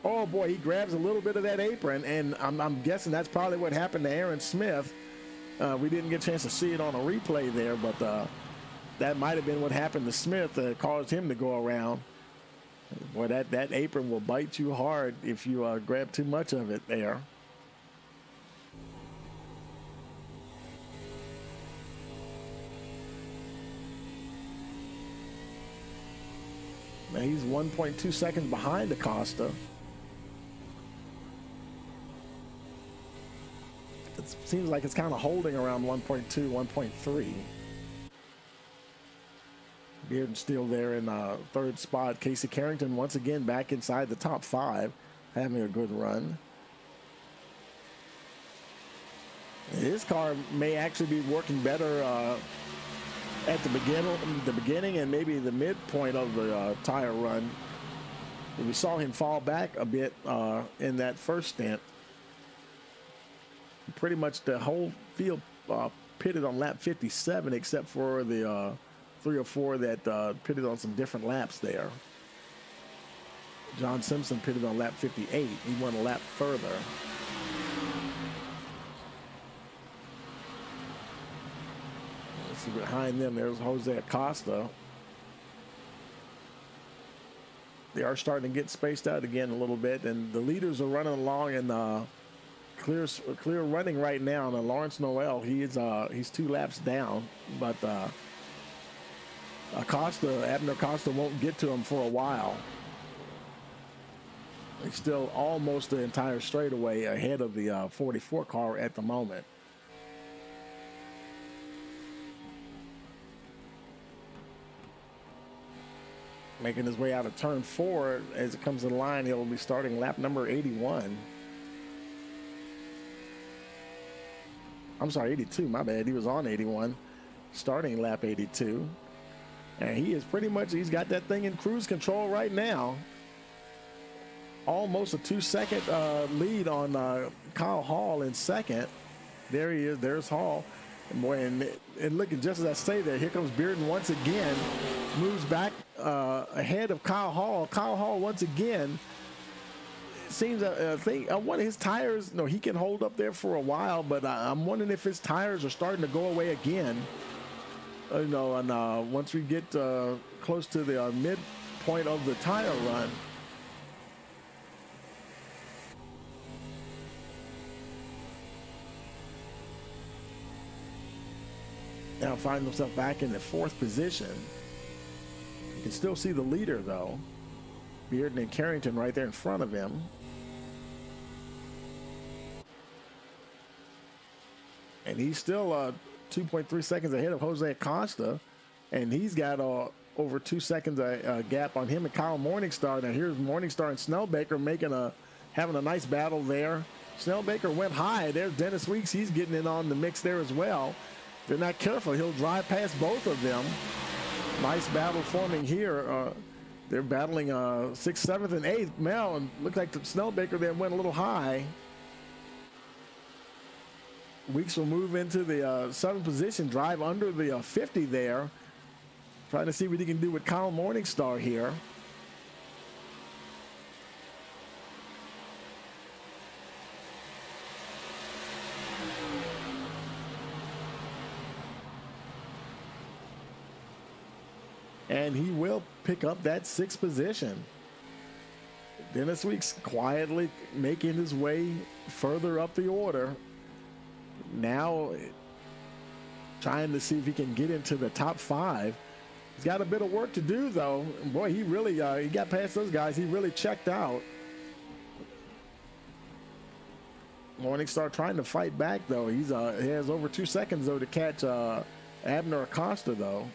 Oh boy, he grabs a little bit of that apron, and I'm guessing that's probably what happened to Aaron Smith. We didn't get a chance to see it on a replay there, but that might have been what happened to Smith that caused him to go around. Boy, that apron will bite you hard if you grab too much of it there. Now he's 1.2 seconds behind Acosta. It seems like it's kind of holding around 1.2, 1.3. Bearden still there in 3rd spot. Casey Carrington once again back inside the top 5, having a good run. His car may actually be working better at the beginning and maybe the midpoint of the tire run. We saw him fall back a bit in that first stint. Pretty much the whole field pitted on lap 57 except for the 3 or 4 that pitted on some different laps there. John Simpson pitted on lap 58. He went a lap further. See behind them, there's Jose Acosta. They are starting to get spaced out again a little bit, and the leaders are running along in clear running right now. Now Lawrence Noel, he's 2 laps down, but Abner Acosta won't get to him for a while. He's still almost the entire straightaway ahead of the 44 car at the moment. Making his way out of turn 4 as it comes to the line, he'll be starting lap number 81. I'm sorry, 82, my bad. He was on 81, starting lap 82. And he is pretty much, he's got that thing in cruise control right now. Almost a 2-second lead on Kyle Hall in second. There he is, there's Hall. And boy, and looking just as I say that, here comes Bearden once again, moves back ahead of Kyle Hall. Kyle Hall once again seems I wonder his tires. No, he can hold up there for a while, but I'm wondering if his tires are starting to go away again. And once we get close to the midpoint of the tire run. Now find himself back in the 4th position. You can still see the leader though. Bearden and Carrington right there in front of him. And he's still 2.3 seconds ahead of Jose Acosta. And he's got over 2 seconds gap on him and Kyle Morningstar. Now here's Morningstar and Snellbaker having a nice battle there. Snellbaker went high. There's Dennis Weeks. He's getting in on the mix there as well. If they're not careful, he'll drive past both of them. Nice battle forming here. They're battling 6th, 7th, and 8th. Now, and looked like the Snellbaker then went a little high. Weeks will move into the 7th position, drive under the 50 there. Trying to see what he can do with Kyle Morningstar here. And he will pick up that 6th position. Dennis Weeks quietly making his way further up the order. Now trying to see if he can get into the top 5. He's got a bit of work to do though. Boy, he really he got past those guys. He really checked out. Morningstar trying to fight back though. He has over 2 seconds though to catch Abner Acosta though.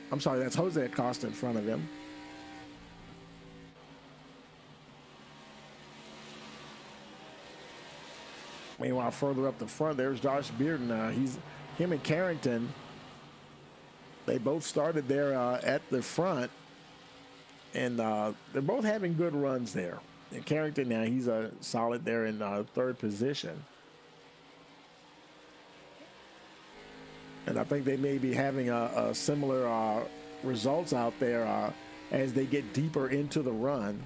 I'm sorry, that's Jose Acosta in front of him. Meanwhile, further up the front, there's Josh Bearden. Him and Carrington, they both started there at the front, and they're both having good runs there. And Carrington now, he's solid there in 3rd position. And I think they may be having a similar results out there as they get deeper into the run.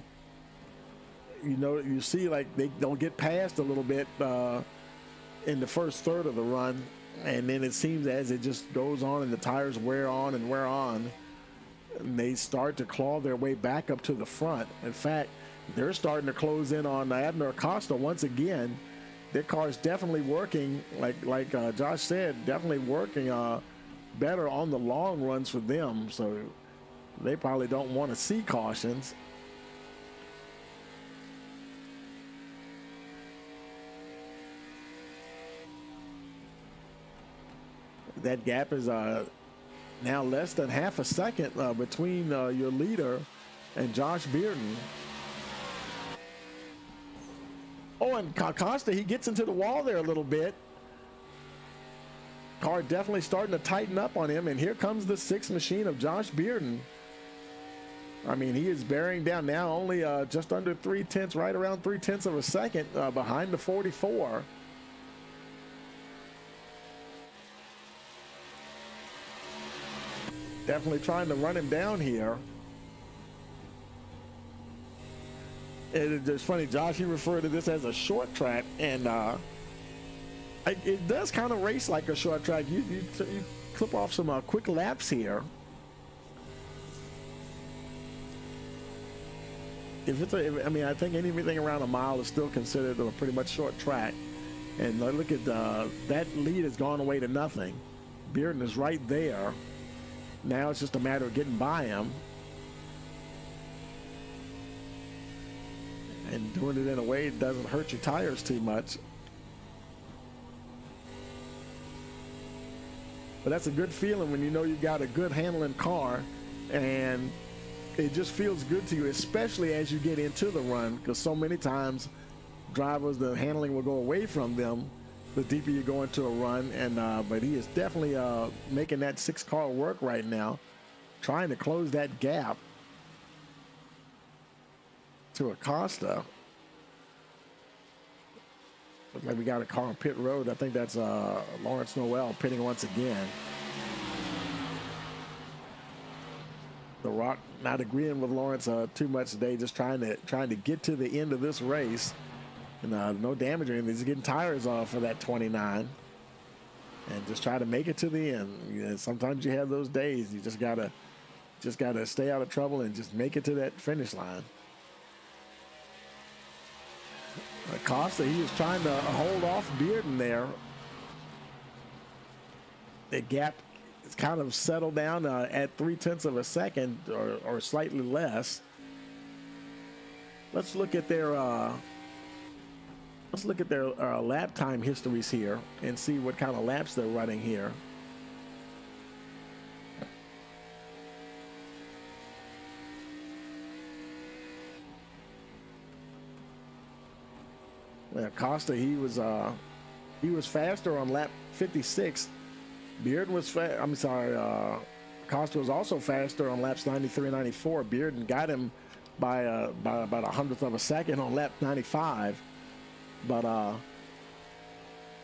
You see like they'll get past a little bit in the first third of the run, and then it seems as it just goes on and the tires wear on and wear on, and they start to claw their way back up to the front. In fact, they're starting to close in on Abner Acosta once again. Their car is definitely working, like Josh said, definitely working better on the long runs for them. So they probably don't want to see cautions. That gap is now less than half a second between your leader and Josh Bearden. Oh, and Acosta, he gets into the wall there a little bit. Car definitely starting to tighten up on him, and here comes the 6th machine of Josh Bearden. I mean, he is bearing down now only just under 3/10, right around 3/10 of a second behind the 44. Definitely trying to run him down here. It's funny, Josh, he referred to this as a short track, and it does kind of race like a short track. You clip off some quick laps here. I mean, I think anything around a mile is still considered a pretty much short track. And look at that lead has gone away to nothing. Bearden is right there. Now it's just a matter of getting by him. And doing it in a way that doesn't hurt your tires too much. But that's a good feeling when you know you got a good handling car, and it just feels good to you, especially as you get into the run, because so many times drivers, the handling will go away from them the deeper you go into a run. And but he is definitely making that 6 car work right now, trying to close that gap to Acosta. Looks like we got a car on pit road. I think that's Lawrence Noel pitting once again. The Rock not agreeing with Lawrence too much today, just trying to get to the end of this race. And no damage or anything, just getting tires off for that 29. And just try to make it to the end. You know, sometimes you have those days. You just gotta stay out of trouble and just make it to that finish line. Acosta, he was trying to hold off Bearden there. The gap is kind of settled down at 0.3 of a second or slightly less. Let's look at their lap time histories here and see what kind of laps they're running here. Well, Acosta, he was faster on lap 56. Bearden was Acosta was also faster on laps 93 and 94. Bearden got him by about 100th of a second on lap 95. But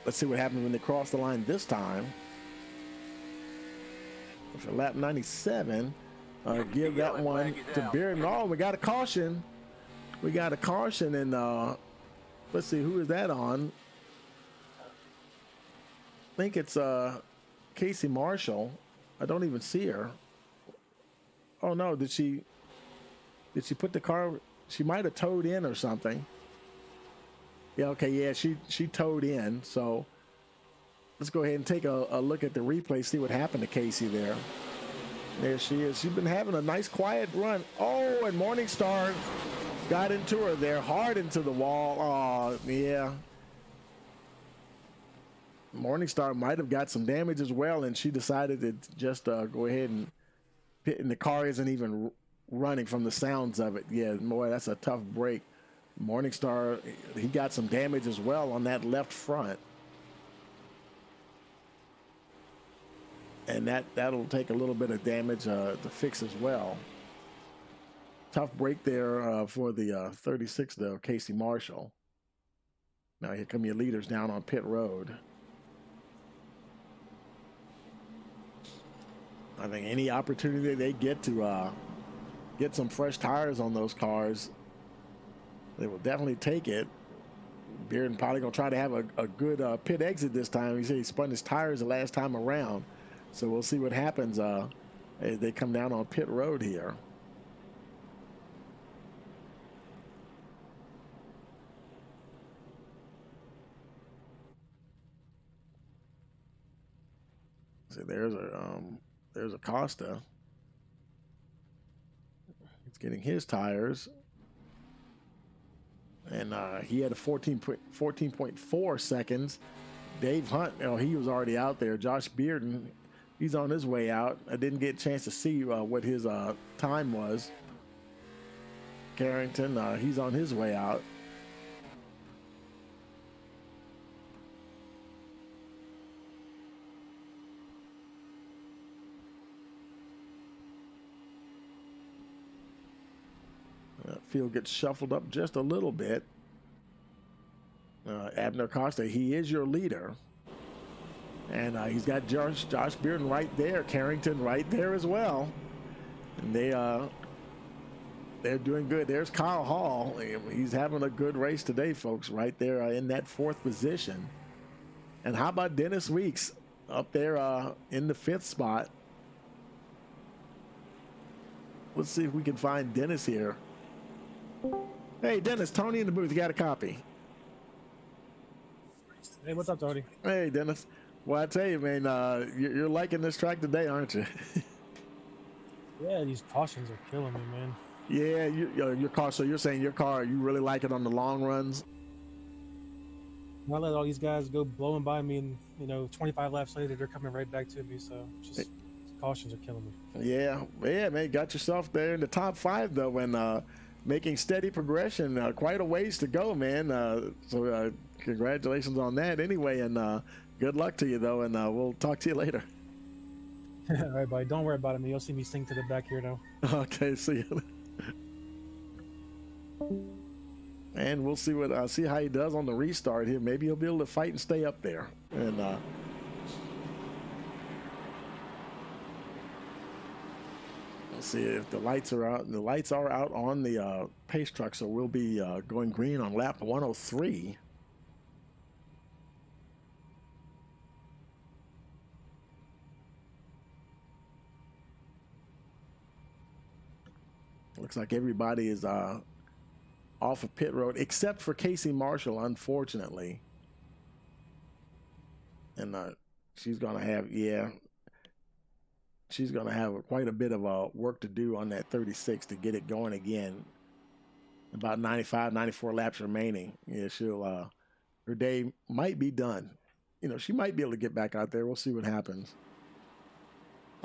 let's see what happens when they cross the line this time. For lap 97, give that one to Bearden. Oh, we got a caution. We got a caution, and let's see, who is that on? I think it's Casey Marshall. I don't even see her. Oh no, did she put the car? She might have towed in or something. Yeah, okay, yeah, she towed in. So let's go ahead and take a look at the replay, see what happened to Casey there. There she is. She's been having a nice quiet run. Oh, and Morningstar got into her there, hard into the wall. Oh, yeah. Morningstar might have got some damage as well, and she decided to just go ahead and pit, and the car isn't even running from the sounds of it. Yeah, boy, that's a tough break. Morningstar, he got some damage as well on that left front. And that'll take a little bit of damage to fix as well. Tough break there for the 36, though, Casey Marshall. Now here come your leaders down on pit road. I think any opportunity they get to get some fresh tires on those cars, they will definitely take it. Bearden probably going to try to have a good pit exit this time. He said he spun his tires the last time around. So we'll see what happens as they come down on pit road here. So there's Acosta. He's getting his tires. And he had a 14.4 seconds. Dave Hunt, he was already out there. Josh Bearden, he's on his way out. I didn't get a chance to see what his time was. Carrington, he's on his way out. Field gets shuffled up just a little bit. Abner Costa, he is your leader. And he's got Josh Bearden right there, Carrington right there as well. And they're doing good. There's Kyle Hall. He's having a good race today, folks, right there in that 4th position. And how about Dennis Weeks? up there in the 5th spot. Let's see if we can find Dennis here. Hey, Dennis, Tony in the booth. You got a copy? Hey, what's up, Tony? Hey, Dennis. Well, I tell you, man, you're liking this track today, aren't you? Yeah, these cautions are killing me, man. Yeah, your car. So you're saying your car, you really like it on the long runs? I let all these guys go blowing by me, and 25 laps later, they're coming right back to me. So just cautions are killing me. Yeah, man, got yourself there in the top 5 though, and making steady progression. Quite a ways to go, man. So congratulations on that, anyway, and good luck to you though, and we'll talk to you later. All right, buddy. Don't worry about it, man. You'll see me sink to the back here now. Okay, see you. And we'll see see how he does on the restart here. Maybe he'll be able to fight and stay up there. And let's see if the lights are out. The lights are out on the pace truck, so we'll be going green on lap 103. Looks like everybody is off of pit road except for Casey Marshall, unfortunately. And she's gonna have quite a bit of work to do on that 36 to get it going again. About 95, 94 laps remaining. Yeah, she'll her day might be done. She might be able to get back out there. We'll see what happens.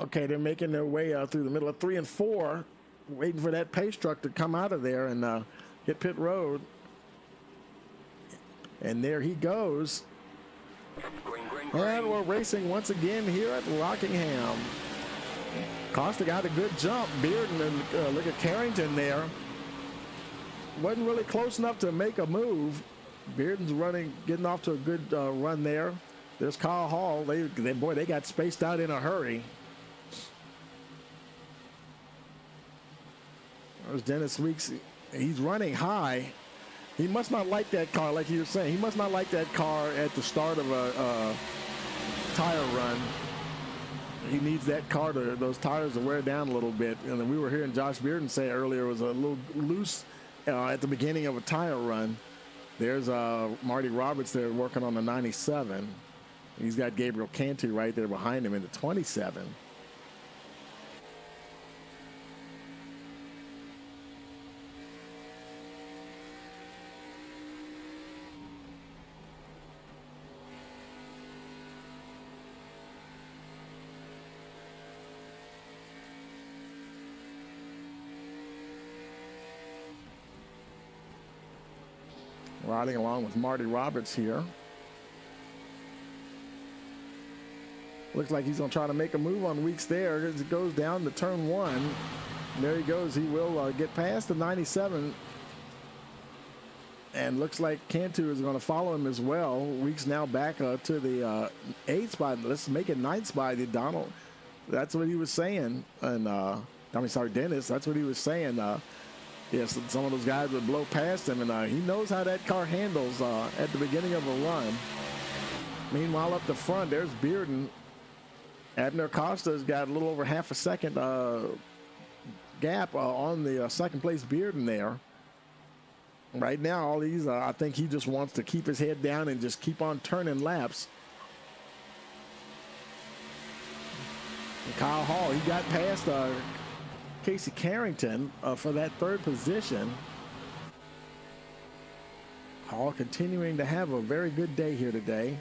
Okay, they're making their way through the middle of 3 and 4. Waiting for that pace truck to come out of there and hit pit road. And there he goes. And we're racing once again here at Rockingham. Costa got a good jump. Bearden and look at Carrington there. Wasn't really close enough to make a move. Bearden's getting off to a good run there. There's Kyle Hall. They got spaced out in a hurry. There's Dennis Weeks. He's running high. He must not like that car, like you were saying. He must not like that car at the start of a tire run. He needs that car those tires to wear down a little bit. And we were hearing Josh Bearden say earlier it was a little loose at the beginning of a tire run. There's Marty Roberts there working on the 97. He's got Gabriel Cantu right there behind him in the 27. Riding along with Marty Roberts here. Looks like he's going to try to make a move on Weeks there as it goes down to turn 1. And there he goes. He will get past the 97. And looks like Cantu is going to follow him as well. Weeks now back to the 8th spot. Let's make it 9th spot. Donald, that's what he was saying. And Dennis, that's what he was saying. Yes, some of those guys would blow past him, and he knows how that car handles at the beginning of a run. Meanwhile, up the front, there's Bearden. Abner Costa's got a little over half a second gap on the second place Bearden there. Right now, all these, I think he just wants to keep his head down and just keep on turning laps. And Kyle Hall, he got past Casey Carrington for that 3rd position. Hall continuing to have a very good day here today.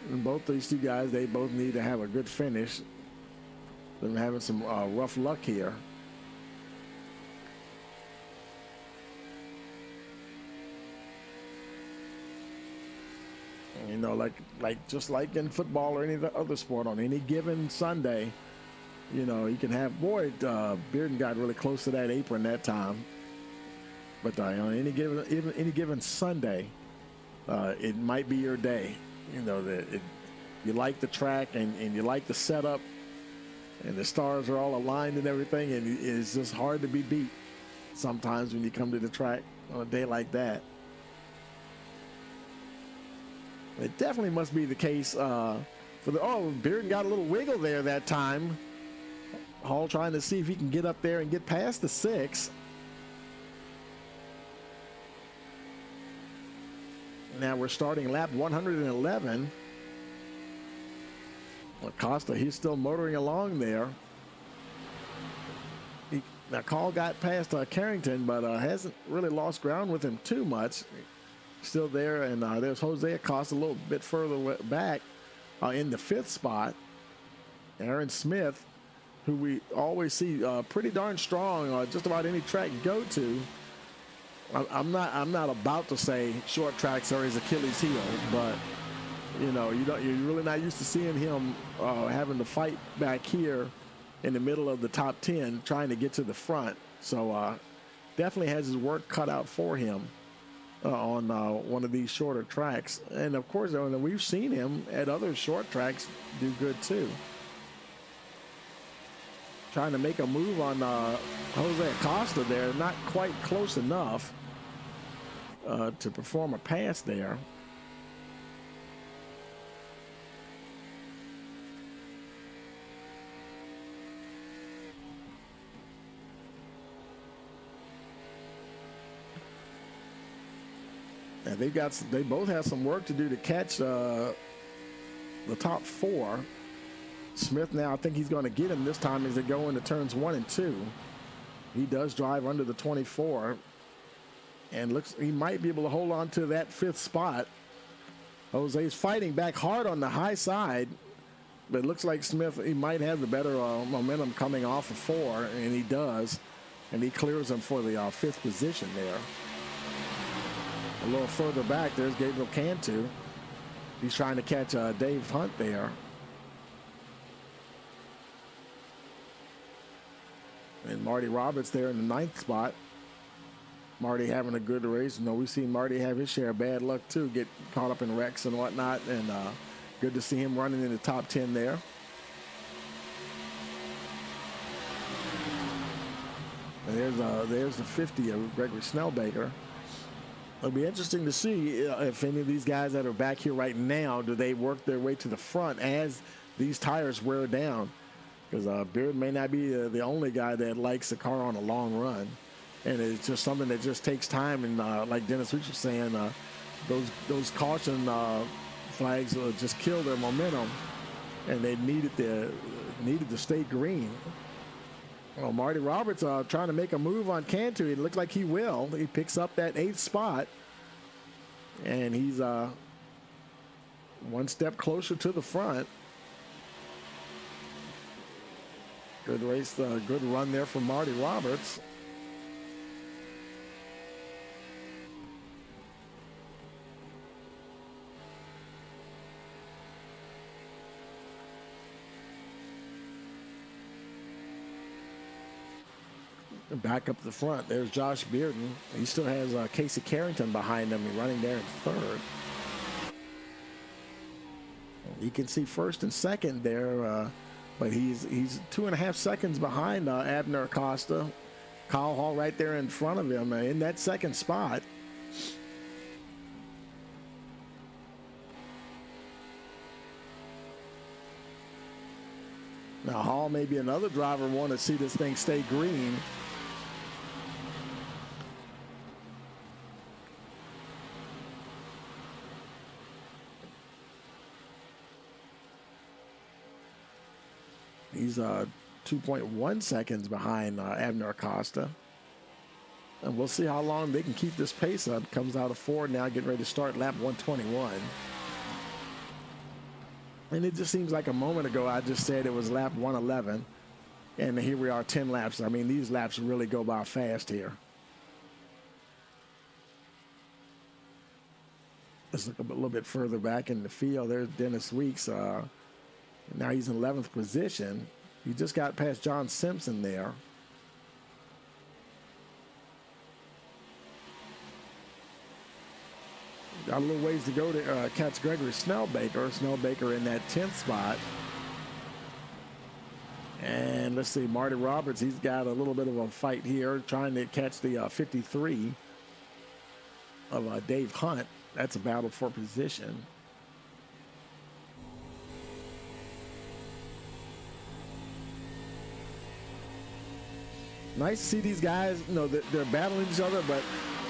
And both these two guys, they both need to have a good finish. They're having some rough luck here. Just like in football or any other sport, on any given Sunday, you can have, Bearden got really close to that apron that time. But on any given Sunday, it might be your day. You like the track and you like the setup, and the stars are all aligned and everything, and it's just hard to be beat sometimes when you come to the track on a day like that. It definitely must be the case for the, oh, Bearden got a little wiggle there that time. Hall trying to see if he can get up there and get past the 6. Now we're starting lap 111. Acosta, he's still motoring along there. Now Call got past Carrington, but hasn't really lost ground with him too much. Still there, and there's Jose Acosta a little bit further back in the 5th spot. Aaron Smith, who we always see pretty darn strong just about any track you go to. I'm not about to say short tracks are his Achilles heel, but you know, you're really not used to seeing him having to fight back here in the middle of the top 10 trying to get to the front. So definitely has his work cut out for him on one of these shorter tracks. And of course, we've seen him at other short tracks do good too. Trying to make a move on Jose Acosta there, not quite close enough to perform a pass there. And they both have some work to do to catch the top 4. Smith now, I think he's going to get him this time as they go into turns 1 and 2. He does drive under the 24 and looks he might be able to hold on to that 5th spot. Jose's fighting back hard on the high side, but it looks like Smith, he might have the better momentum coming off of 4, and he does, and he clears him for the 5th position there. A little further back, there's Gabriel Cantu. He's trying to catch Dave Hunt there. And Marty Roberts there in the 9th spot. Marty having a good race. You know, we've seen Marty have his share of bad luck too, get caught up in wrecks and whatnot. And good to see him running in the top 10 there. And there's the 50 of Gregory Snellbaker. It'll be interesting to see if any of these guys that are back here right now, do they work their way to the front as these tires wear down? Because Beard may not be the only guy that likes a car on a long run. And it's just something that just takes time. And like Dennis Weeks was saying, those caution flags just kill their momentum. And they needed to stay green. Well, Marty Roberts trying to make a move on Cantu. It looks like he will. He picks up that 8th spot. And he's one step closer to the front. Good race, good run there from Marty Roberts. Back up the front, there's Josh Bearden. He still has Casey Carrington behind him, running there in 3rd. You can see 1st and 2nd there, but he's 2.5 seconds behind Abner Acosta. Kyle Hall right there in front of him in that 2nd spot. Now Hall may be another driver want to see this thing stay green. He's 2.1 seconds behind Abner Acosta. And we'll see how long they can keep this pace up. Comes out of 4 now, getting ready to start lap 121. And it just seems like a moment ago I just said it was lap 111. And here we are 10 laps. I mean, these laps really go by fast here. Let's look a little bit further back in the field. There's Dennis Weeks. Now he's in 11th position. He just got past John Simpson there. Got a little ways to go to catch Gregory Snellbaker. Snellbaker in that 10th spot. And let's see, Marty Roberts, he's got a little bit of a fight here, trying to catch the 53 of Dave Hunt. That's a battle for position. nice to see these guys. You know, they're battling each other, but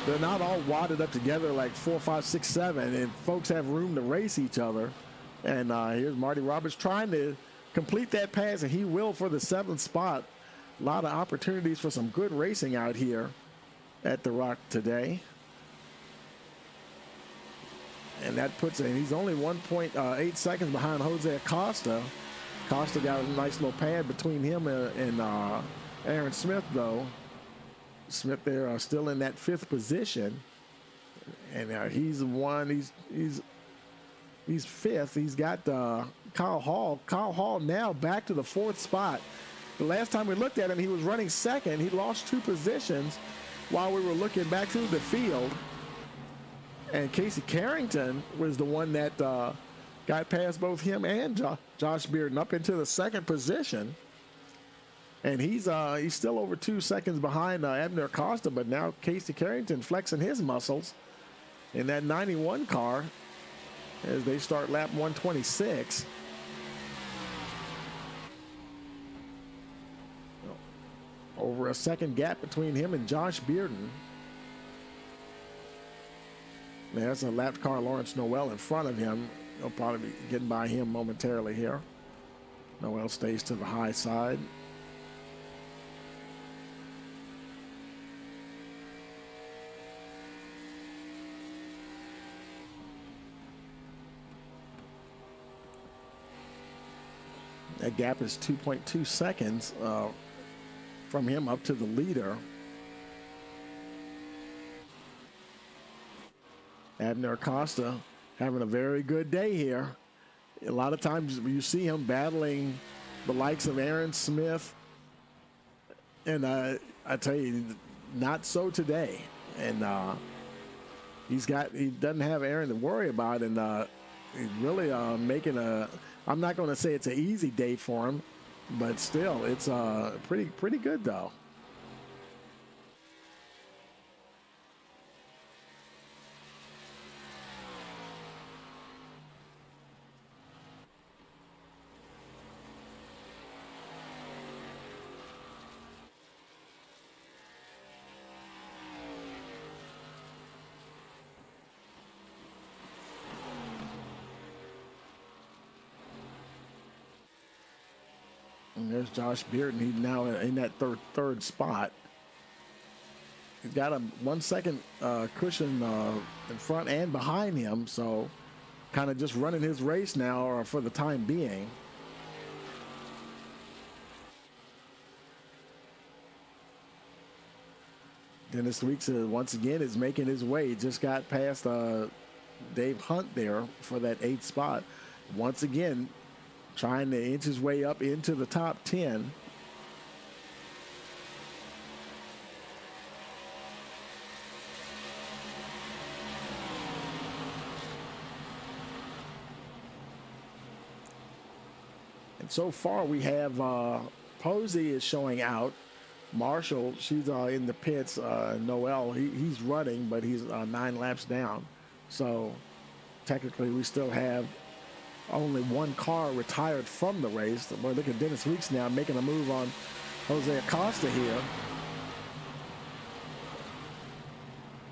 they're not all wadded up together like 4, 5, 6, 7, and folks have room to race each other. And here's Marty Roberts trying to complete that pass, and he will for the 7th spot. A lot of opportunities for some good racing out here at the Rock today. And that puts him, he's only 1.8 seconds behind Jose Acosta. Acosta got a nice little pad between him and Aaron Smith, though. Smith there still in that 5th position. And he's one, he's 5th. He's got Kyle Hall. Kyle Hall now back to the 4th spot. The last time we looked at him, he was running 2nd. He lost 2 positions while we were looking back through the field. And Casey Carrington was the one that got past both him and Josh Bearden up into the 2nd position. And he's still over 2 seconds behind Abner Costa, but now Casey Carrington flexing his muscles in that 91 car as they start lap 126. Over a 2nd gap between him and Josh Bearden. There's a lap car, Lawrence Noel, in front of him. He'll probably be getting by him momentarily here. Noel stays to the high side. That gap is 2.2 seconds from him up to the leader. Abner Acosta having a very good day here. A lot of times you see him battling the likes of Aaron Smith. And I tell you, not so today. And he doesn't have Aaron to worry about. And he's really making I'm not going to say it's an easy day for him, but still, it's pretty good though. And there's Josh Bearden. He's now in that third spot. He's got a 1 second cushion in front and behind him, so kind of just running his race now for the time being. Dennis Weeks once again is making his way. He just got past Dave Hunt there for that 8th spot. Once again, trying to inch his way up into the top 10. And so far we have Posey is showing out. Marshall, she's in the pits. Noel, he's running, but he's 9 laps down. So technically we still have only 1 car retired from the race. Boy, look at Dennis Weeks now making a move on Jose Acosta here.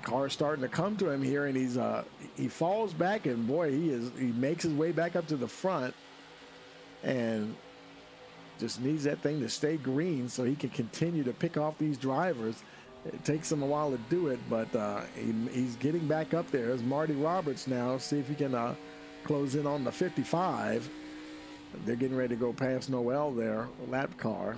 Car starting to come to him here, and he falls back, and boy, he makes his way back up to the front, and just needs that thing to stay green so he can continue to pick off these drivers. It takes him a while to do it, but he's getting back up there. There's Marty Roberts now. See if he can close in on the 55. They're getting ready to go past Noel there, lap car.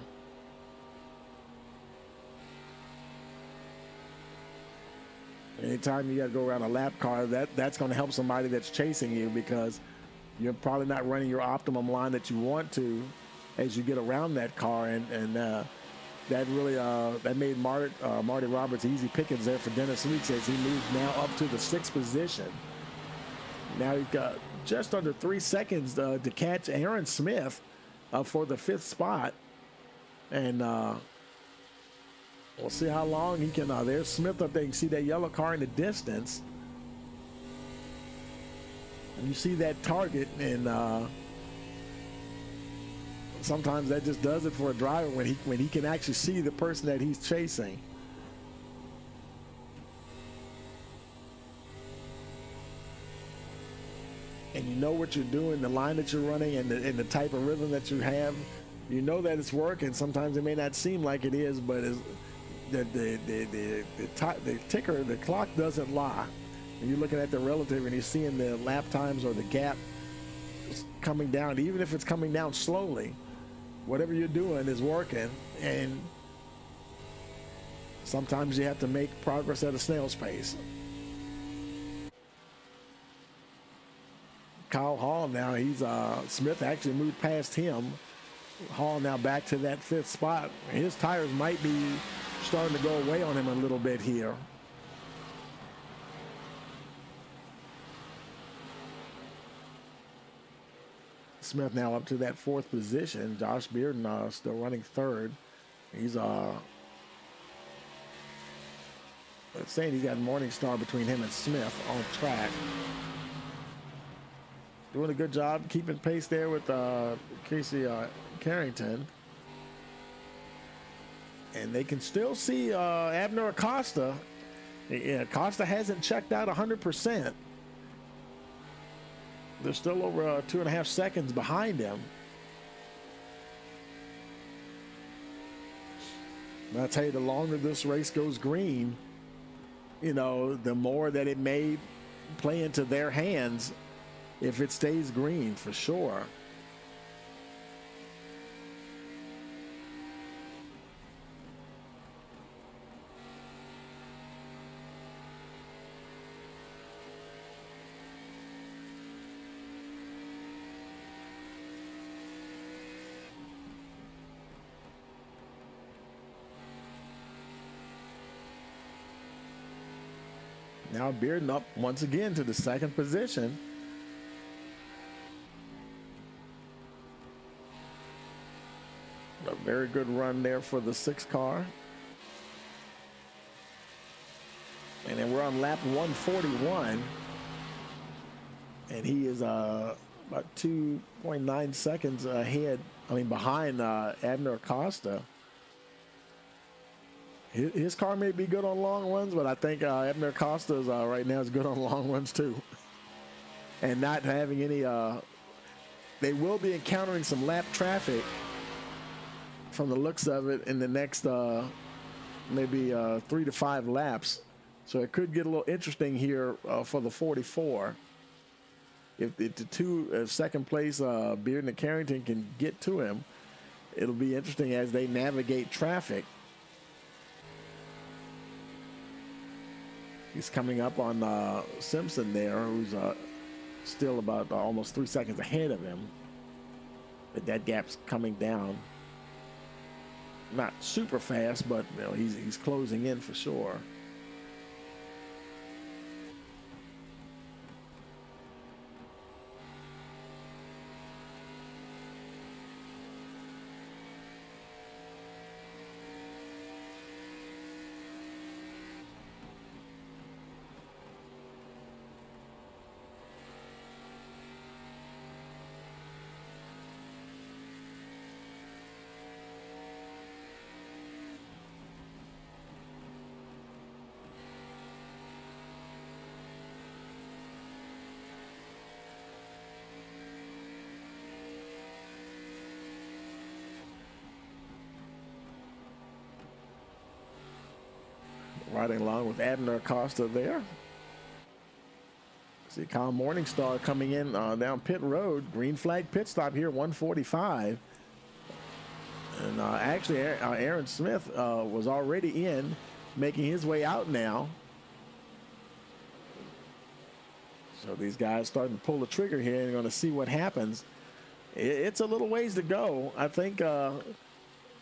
Anytime you got to go around a lap car, that's going to help somebody that's chasing you, because you're probably not running your optimum line that you want to as you get around that car, and that really that made Marty Roberts easy pickings there for Dennis Weeks as he moves now up to the 6th position. Now he's got just under 3 seconds to catch Aaron Smith for the 5th spot. And we'll see how long he can. There's Smith up there. You can see that yellow car in the distance. And you see that target. And sometimes that just does it for a driver when he can actually see the person that he's chasing. And you know what you're doing, the line that you're running, and the type of rhythm that you have. You know that it's working. Sometimes it may not seem like it is, but the ticker, the clock doesn't lie. And you're looking at the relative, and you're seeing the lap times or the gap coming down. Even if it's coming down slowly, whatever you're doing is working. And sometimes you have to make progress at a snail's pace. Kyle Hall now, Smith actually moved past him. Hall now back to that 5th spot. His tires might be starting to go away on him a little bit here. Smith now up to that 4th position. Josh Bearden still running 3rd. He's saying he's got Morningstar between him and Smith on track. Doing a good job keeping pace there with Casey Carrington. And they can still see Abner Acosta. Yeah, Acosta hasn't checked out 100%. They're still over 2.5 seconds behind him. And I'll tell you, the longer this race goes green, you know, the more that it may play into their hands if it stays green, for sure. Now Bearden up once again to the 2nd position. A very good run there for the 6 car. And then we're on lap 141. And he is about 2.9 seconds behind Abner Acosta. His car may be good on long runs, but I think Abner Acosta is right now is good on long runs too. And not having any, they will be encountering some lap traffic from the looks of it in the next maybe 3 to 5 laps. So it could get a little interesting here for the 44. If the 2 second place Bearden and Carrington can get to him, it'll be interesting as they navigate traffic. He's coming up on Simpson there, who's still about almost 3 seconds ahead of him. But that gap's coming down. Not super fast, but you know, he's closing in for sure. Riding along with Abner Acosta there. See Kyle Morningstar coming in down pit road. Green flag pit stop here, 145. And actually, Aaron Smith was already in, making his way out now. So these guys starting to pull the trigger here and going to see what happens. It's a little ways to go. I think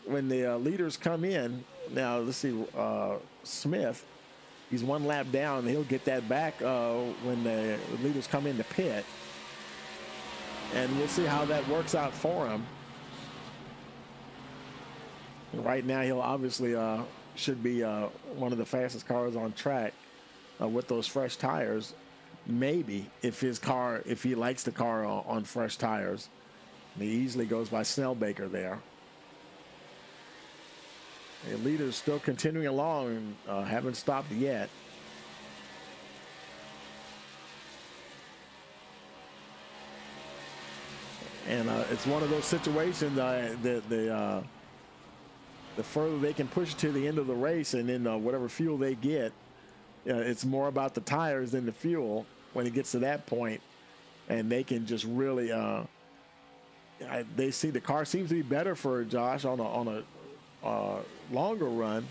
when the leaders come in, now let's see, Smith, he's 1 lap down. He'll get that back when the leaders come in to pit. And we'll see how that works out for him. Right now, he'll obviously should be one of the fastest cars on track with those fresh tires. Maybe if he likes the car on fresh tires. And he easily goes by Snellbaker there. The leader's still continuing along, haven't stopped yet. And it's one of those situations the further they can push it to the end of the race, and then whatever fuel they get, it's more about the tires than the fuel when it gets to that point, and they can just really. They see the car seems to be better for Josh on a longer run,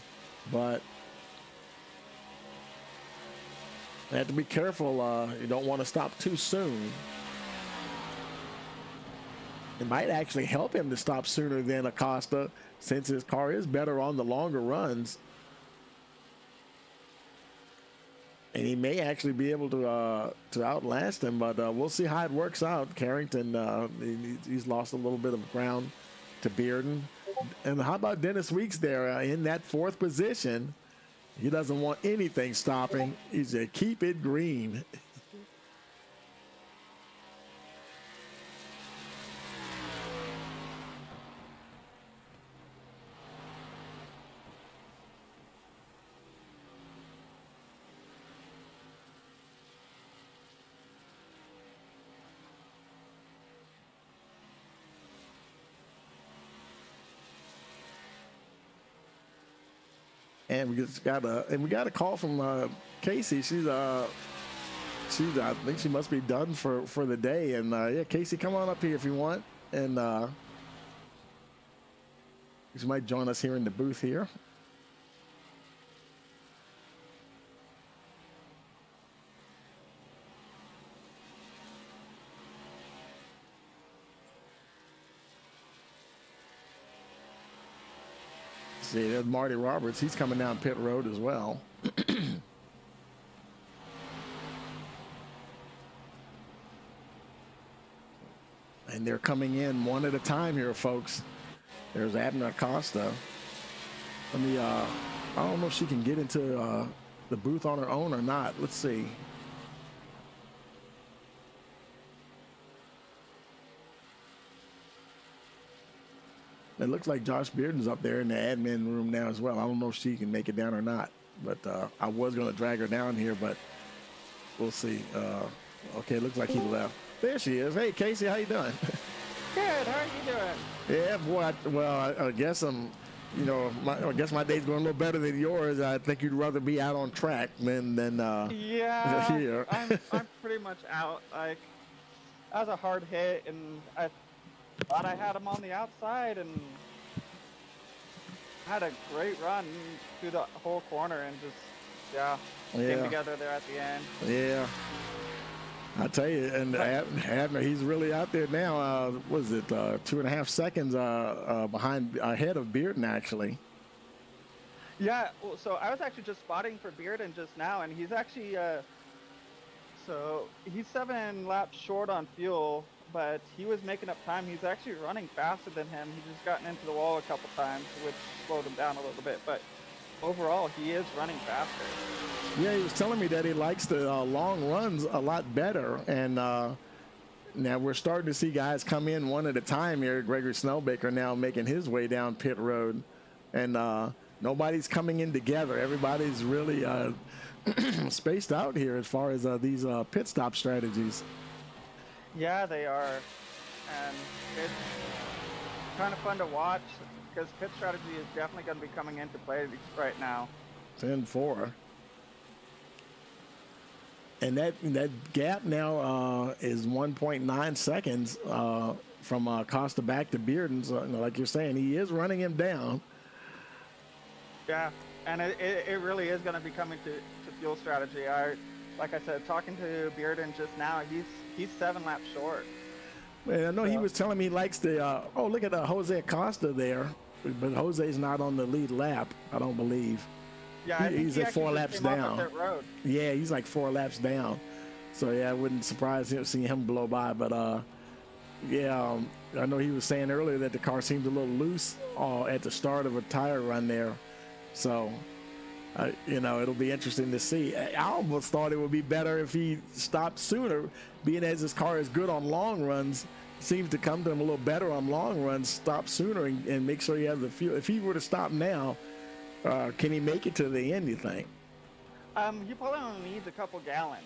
but they have to be careful. You don't want to stop too soon. It might actually help him to stop sooner than Acosta, since his car is better on the longer runs. And he may actually be able to outlast him, but we'll see how it works out. Carrington, he's lost a little bit of ground to Bearden. And how about Dennis Weeks there in that fourth position? He doesn't want anything stopping. He said, keep it green. And we got a call from Casey. I think she must be done for the day. And yeah, Casey, come on up here if you want. And she might join us here in the booth here. See, there's Marty Roberts. He's coming down pit road as well. And they're coming in one at a time here, folks. There's Abner Acosta. I don't know if she can get into the booth on her own or not. Let's see. It looks like Josh Bearden's up there in the admin room now as well. I don't know if she can make it down or not, but I was going to drag her down here, but we'll see. Okay, it looks like he left. There she is. Hey, Casey, how you doing? Good. How are you doing? Yeah, boy. I guess I guess my day's going a little better than yours. I think you'd rather be out on track than yeah, here. I'm pretty much out. Like, that was a hard hit, and I thought I had him on the outside, and had a great run through the whole corner, and just came together there at the end. Yeah. I tell you, and Abner, he's really out there now. What is it, 2.5 seconds ahead of Bearden, actually. Yeah, well, so I was actually just spotting for Bearden just now, and he's actually, so he's 7 laps short on fuel, but he was making up time. He's actually running faster than him. He's just gotten into the wall a couple times, which slowed him down a little bit, but overall, he is running faster. Yeah, he was telling me that he likes the long runs a lot better. And now we're starting to see guys come in one at a time here. Gregory Snellbaker now making his way down pit road. And nobody's coming in together. Everybody's really spaced out here as far as these pit stop strategies. Yeah, they are. And it's kind of fun to watch, because pit strategy is definitely going to be coming into play right now. 10-4. And that gap now is 1.9 seconds from Costa back to Bearden. So, like you're saying, he is running him down. Yeah, and it really is going to be coming to fuel strategy. Like I said, talking to Bearden just now, he's 7 laps short. Man, I know he was telling me he likes the. Look at Jose Acosta there, but Jose's not on the lead lap, I don't believe. Yeah, he's at 4 laps down. Road. Yeah, he's like 4 laps down. So yeah, I wouldn't surprise him seeing him blow by. But I know he was saying earlier that the car seemed a little loose at the start of a tire run there. So it'll be interesting to see. I almost thought it would be better if he stopped sooner, being as his car is good on long runs. seems to come to him a little better on long runs. Stop sooner and make sure he has the fuel. If he were to stop now, can he make it to the end, you think? He probably only needs a couple gallons,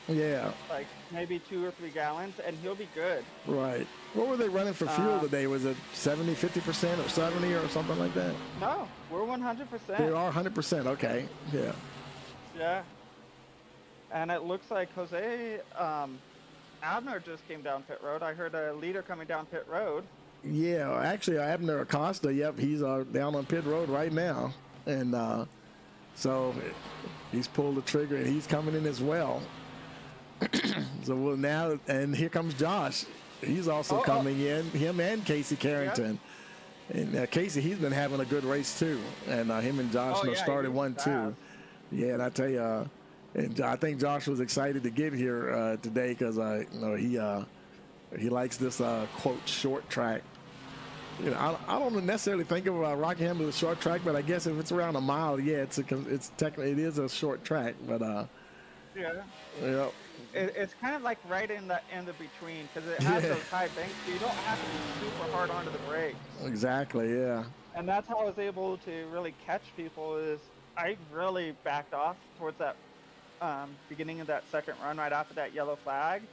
Yeah, like maybe 2 or 3 gallons, and he'll be good. right. What were they running for fuel today? Was it 70, 50% or 70 or something like that? No, we're They 100%. are 100%. Okay, yeah. Yeah. And it looks like Jose Abner just came down pit road. I heard a leader coming down pit road. Yeah, actually, Abner Acosta, yep, he's down on pit road right now. And so he's pulled the trigger and he's coming in as well. So well now, and here comes Josh. He's also coming in, him and Casey Carrington. Yeah. And Casey, he's been having a good race too. And him and Josh started 1-2. Yeah, and I tell you, and I think Josh was excited to get here today because he likes this quote short track. You know, I don't necessarily think of Rockingham as a short track, but I guess if it's around a mile, yeah, it's technically it is a short track. But yeah, it's kind of like right in the between because it has those high banks, so you don't have to be super hard onto the brakes. Exactly, yeah. And that's how I was able to really catch people. Is I really backed off towards that beginning of that second run right after that yellow flag.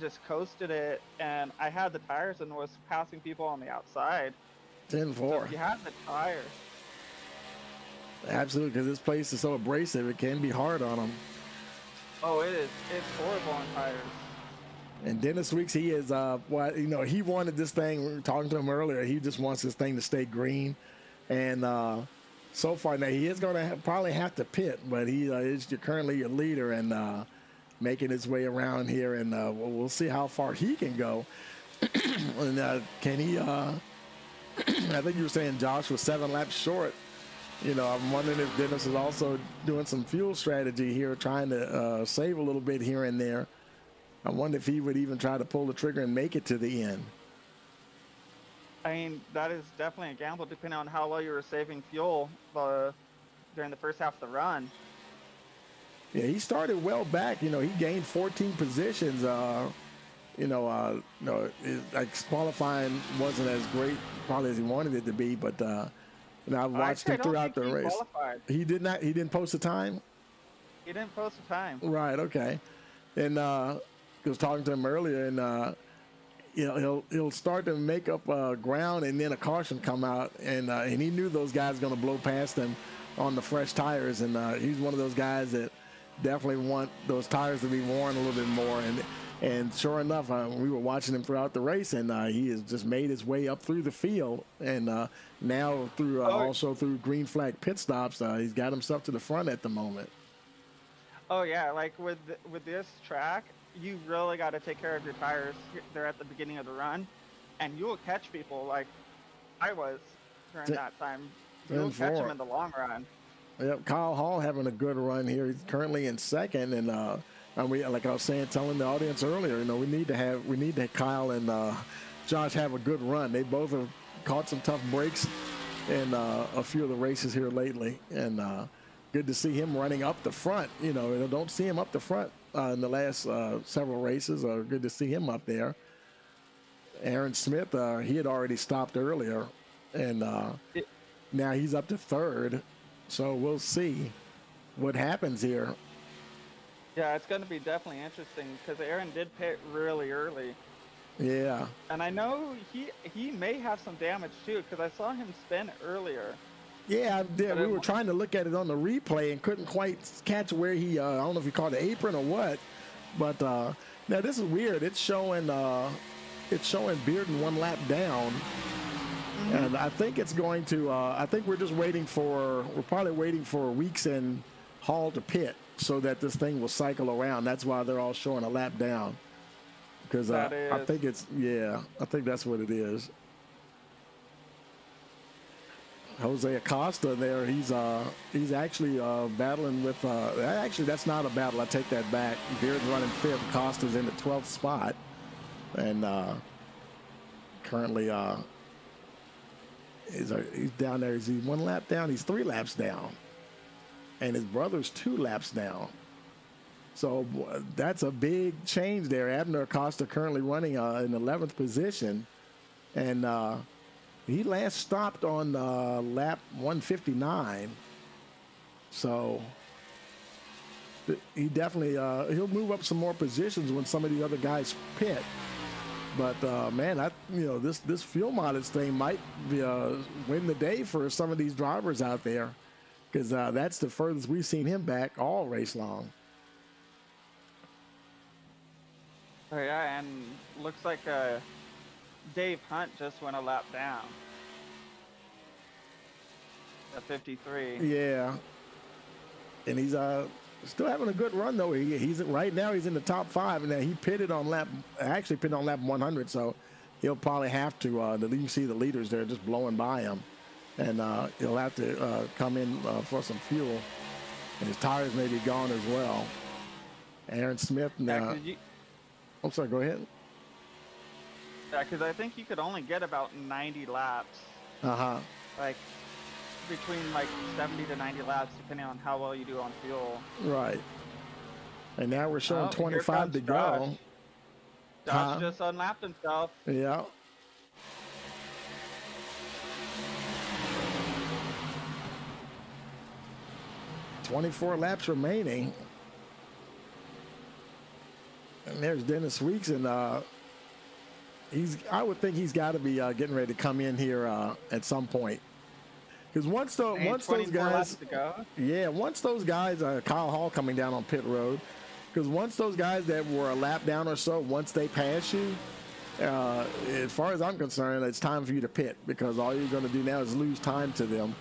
Just coasted it, and I had the tires and was passing people on the outside. 10-4. So if you have the tires. Absolutely, because this place is so abrasive, it can be hard on them. Oh, it is. It's horrible on tires. And Dennis Weeks, he is, he wanted this thing. We were talking to him earlier. He just wants this thing to stay green. And so far, now he is going to probably have to pit, but he is currently your leader and making his way around here. And we'll see how far he can go. And can he, I think you were saying Josh was 7 laps short. You know, I'm wondering if Dennis is also doing some fuel strategy here, trying to save a little bit here and there. I wonder if he would even try to pull the trigger and make it to the end. I mean, that is definitely a gamble depending on how low you were saving fuel during the first half of the run. Yeah, he started well back. You know, he gained 14 positions. Qualifying wasn't as great probably as he wanted it to be, but I've watched him throughout the race. Qualified. He didn't post a time? He didn't post a time. Right, okay. And I was talking to him earlier, and he'll start to make up ground, and then a caution come out, and he knew those guys going to blow past him on the fresh tires, and he's one of those guys that definitely want those tires to be worn a little bit more. And sure enough, we were watching him throughout the race, and he has just made his way up through the field, and now through also through green flag pit stops, he's got himself to the front at the moment. Oh yeah, like with this track, you really got to take care of your tires. They're at the beginning of the run, and you will catch people like I was during that time. You'll catch them in the long run. Yep, Kyle Hall having a good run here. He's currently in second, and like I was saying, telling the audience earlier, we need to have Kyle and Josh have a good run. They both have caught some tough breaks in a few of the races here lately, and good to see him running up the front. Don't see him up the front in the last several races. Good to see him up there. Aaron Smith, he had already stopped earlier, and now he's up to third. So we'll see what happens here. Yeah, it's going to be definitely interesting because Aaron did pit really early. Yeah. And I know he may have some damage too because I saw him spin earlier. Yeah, I did. We were trying to look at it on the replay and couldn't quite catch where he, I don't know if he caught the apron or what. But now this is weird. It's showing Bearden 1 lap down. Mm-hmm. And I think it's going to, I think we're probably waiting for Weeks and Hall to pit so that this thing will cycle around. That's why they're all showing a lap down. Because I think I think that's what it is. Jose Acosta there, he's actually battling with, actually that's not a battle, I take that back. Beard's running 5th, Acosta's in the 12th spot. And currently he's down there. Is he 1 lap down? He's 3 laps down. And his brother's 2 laps down. So that's a big change there. Abner Acosta currently running in 11th position, and he last stopped on lap 159. So he definitely he'll move up some more positions when some of the other guys pit. But man, this fuel mileage thing might be, win the day for some of these drivers out there, because that's the furthest we've seen him back all race long. Oh yeah, and looks like Dave Hunt just went a lap down. At 53. Yeah, and he's still having a good run though. He's right now he's in the top 5, and then he pitted on lap 100, so he'll probably have to. You can see the leaders there just blowing by him, and he'll have to come in for some fuel, and his tires may be gone as well. Aaron Smith. I'm sorry. Go ahead. Yeah, because I think you could only get about 90 laps. Like between like 70 to 90 laps, depending on how well you do on fuel. Right. And now we're showing 25 to go. Josh just unlapped himself. Yeah. "24 laps remaining." And there's Dennis Weeks, and I would think he's got to be getting ready to come in here at some point. Because once those guys, once those guys, Kyle Hall coming down on pit road, because once those guys that were a lap down or so, once they pass you, as far as I'm concerned, it's time for you to pit, because all you're going to do now is lose time to them.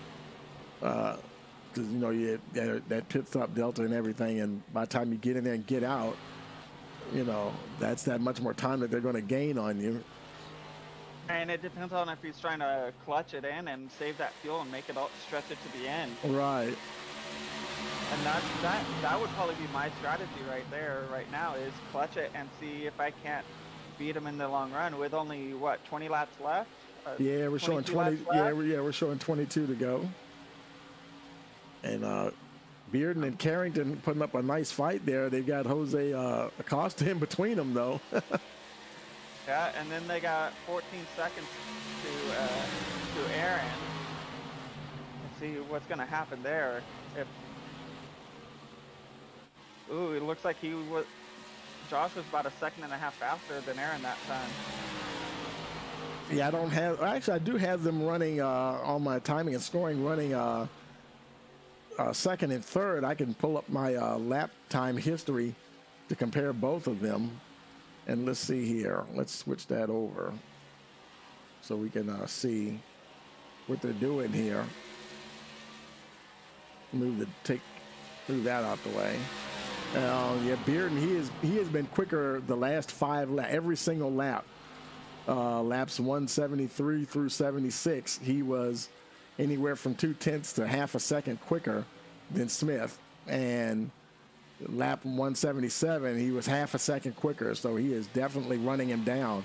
Because you had that pit stop delta and everything, and by the time you get in there and get out, that's that much more time that they're going to gain on you. And it depends on if he's trying to clutch it in and save that fuel and make it stretch it to the end. Right. And that would probably be my strategy right there, right now, is clutch it and see if I can't beat him in the long run with only 20 laps left. Yeah, we're showing 20. Yeah, we're showing 22 to go. And Bearden and Carrington putting up a nice fight there. They've got Jose Acosta in between them, though. Yeah, and then they got 14 seconds to Aaron. Let's see what's going to happen there. It looks like Josh was about a second and a half faster than Aaron that time. Yeah, I do have them running on my timing and scoring, running second and third. I can pull up my lap time history to compare both of them. And let's see here. Let's switch that over so we can see what they're doing here. Move that out the way. Bearden, he has been quicker the last 5 laps, every single lap. Laps 173 through 76, he was anywhere from 0.2 to half a second quicker than Smith, and lap 177, he was half a second quicker, so he is definitely running him down.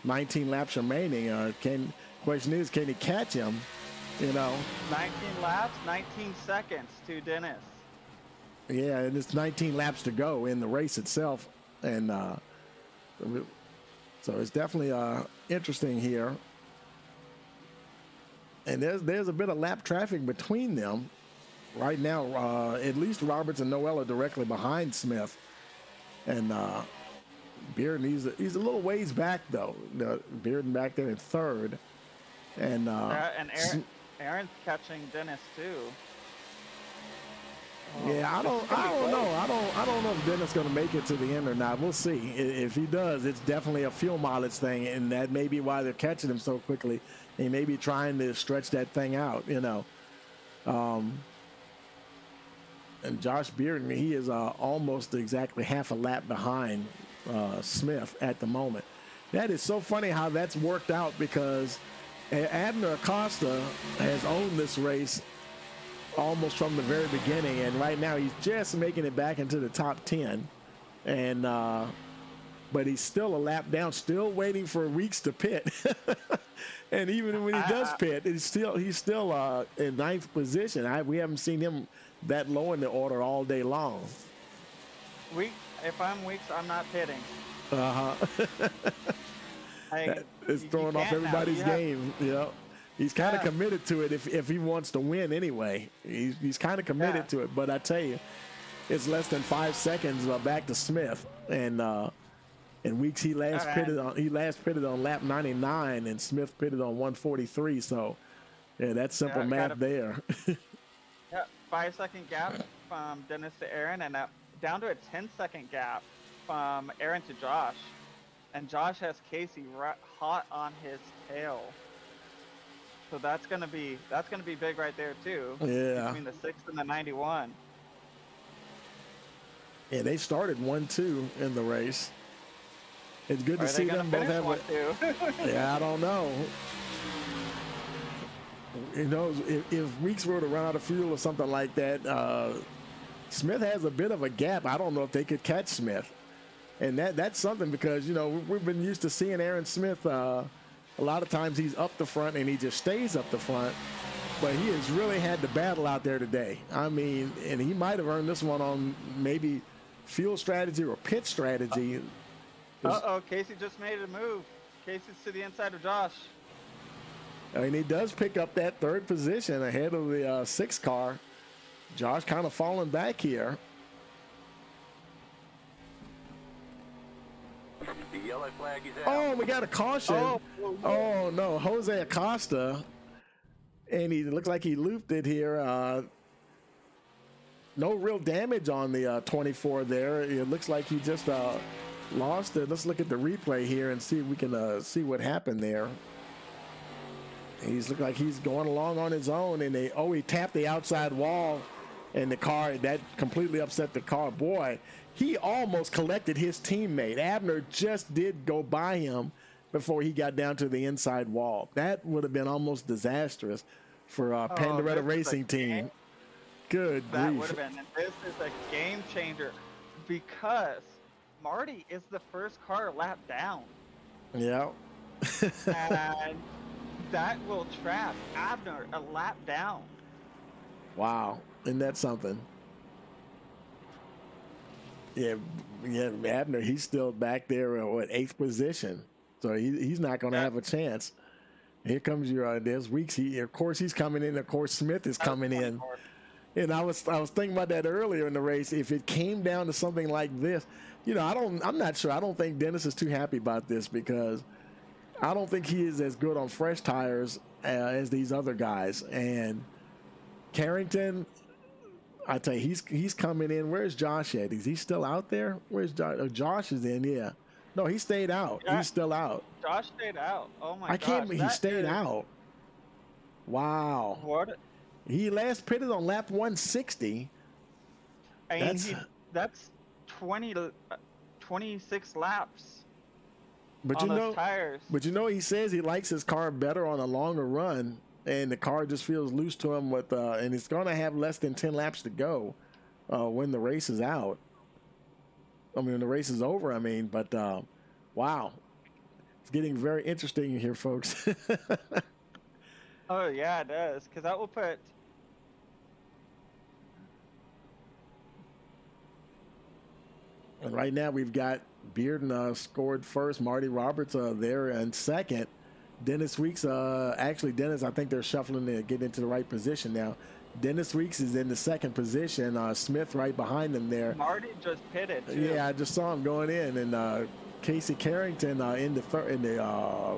19 laps remaining. Question is, can he catch him? 19 laps, 19 seconds to Dennis. Yeah, and it's 19 laps to go in the race itself, and so it's definitely interesting here. And there's a bit of lap traffic between them. Right now, at least Roberts and Noel are directly behind Smith, and Bearden, he's a little ways back though. Bearden back there in third, and Aaron's catching Dennis too. Yeah, I don't know. I don't know if Dennis going to make it to the end or not. We'll see. If he does, it's definitely a fuel mileage thing, and that may be why they're catching him so quickly. He may be trying to stretch that thing out, And Josh Bearden, he is almost exactly half a lap behind Smith at the moment. That is so funny how that's worked out, because Abner Acosta has owned this race almost from the very beginning, and right now he's just making it back into the top 10, and but he's still a lap down, still waiting for Weeks to pit. And even when he does pit, he's still in 9th position. We haven't seen him that low in the order all day long. If I'm Weeks, I'm not pitting. Like, It's you throwing off can't now. everybody's You have- game. He's kind of Yeah. committed to it if he wants to win anyway. He's kind of committed Yeah. to it. But I tell you, it's less than 5 seconds back to Smith, and Weeks he last pitted on lap 99, and Smith pitted on 143. So yeah, that's simple math there. Yeah, 5-second gap from Dennis to Aaron, and down to a 10-second gap from Aaron to Josh. And Josh has Casey hot on his tail. So that's gonna be big right there too. Yeah. Between the 6 and the 91. Yeah, they started 1-2 in the race. It's good to see them both have 1-2. Yeah, I don't know. You know, if Weeks were to run out of fuel or something like that, Smith has a bit of a gap. I don't know if they could catch Smith. And that's something because, you know, we've been used to seeing Aaron Smith. A lot of times he's up the front and he just stays up the front. But he has really had to battle out there today. I mean, and he might have earned this one on maybe fuel strategy or pit strategy. Uh-oh, Casey just made a move. Casey's to the inside of Josh. I mean, he does pick up that third position ahead of the 6 car. Josh kind of falling back here. The yellow flag is out. Oh, we got a caution. Oh no, Jose Acosta. And he looks like he looped it here. No real damage on the 24 there. It looks like he just lost it. Let's look at the replay here and see if we can see what happened there. He's looked like he's going along on his own, and he tapped the outside wall, and the car, that completely upset the car. Boy, he almost collected his teammate. Abner just did go by him before he got down to the inside wall. That would have been almost disastrous for Pandoretta Racing Team. Good grief. That would have been. And this is a game changer because Marty is the first car lap down. Yeah. And that will trap Abner a lap down. Wow. Isn't that something? Yeah, Abner, he's still back there at 8th position. So he's not going to have a chance. Here comes there's Weeks. Of course, he's coming in. Of course, Smith is coming in. And I was thinking about that earlier in the race. If it came down to something like this, you know, I'm not sure. I don't think Dennis is too happy about this because I don't think he is as good on fresh tires as these other guys. And Carrington, I tell you, he's coming in. Where's Josh at? Is he still out there? Where's Josh? Oh, Josh is in, yeah. No, he stayed out. Yeah. He's still out. Josh stayed out. Oh my gosh. I can't believe he stayed out. Wow. What? He last pitted on lap 160. That's 26 laps. But on those tires. But you know, he says he likes his car better on a longer run, and the car just feels loose to him and it's going to have less than 10 laps to go when the race is out. I mean, when the race is over. But wow, it's getting very interesting here, folks. Oh yeah, it does, because that will put. And right now we've got Bearden scored first, Marty Roberts there in second. Dennis Weeks, actually Dennis, I think they're shuffling to get into the right position now. Dennis Weeks is in the second position. Smith right behind him there. Marty just pitted too. Yeah, I just saw him going in, and Casey Carrington in the third. I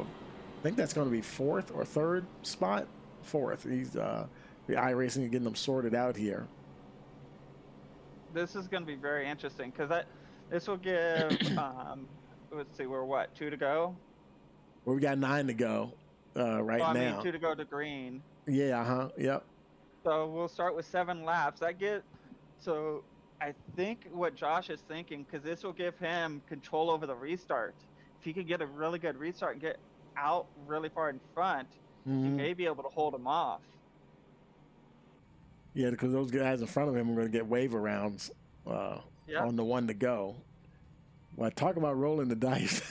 think that's going to be fourth or third spot. Fourth. He's the iRacing getting them sorted out here. This is going to be very interesting because this will give. Let's see, we're 2 to go. Well, we got 9 to go now. 2 to go to green. Yeah. Yep. So we'll start with 7 laps. So I think what Josh is thinking, because this will give him control over the restart. If he could get a really good restart and get out really far in front, he may be able to hold him off. Yeah, because those guys in front of him are going to get wave arounds on the 1 to go. Well, talk about rolling the dice.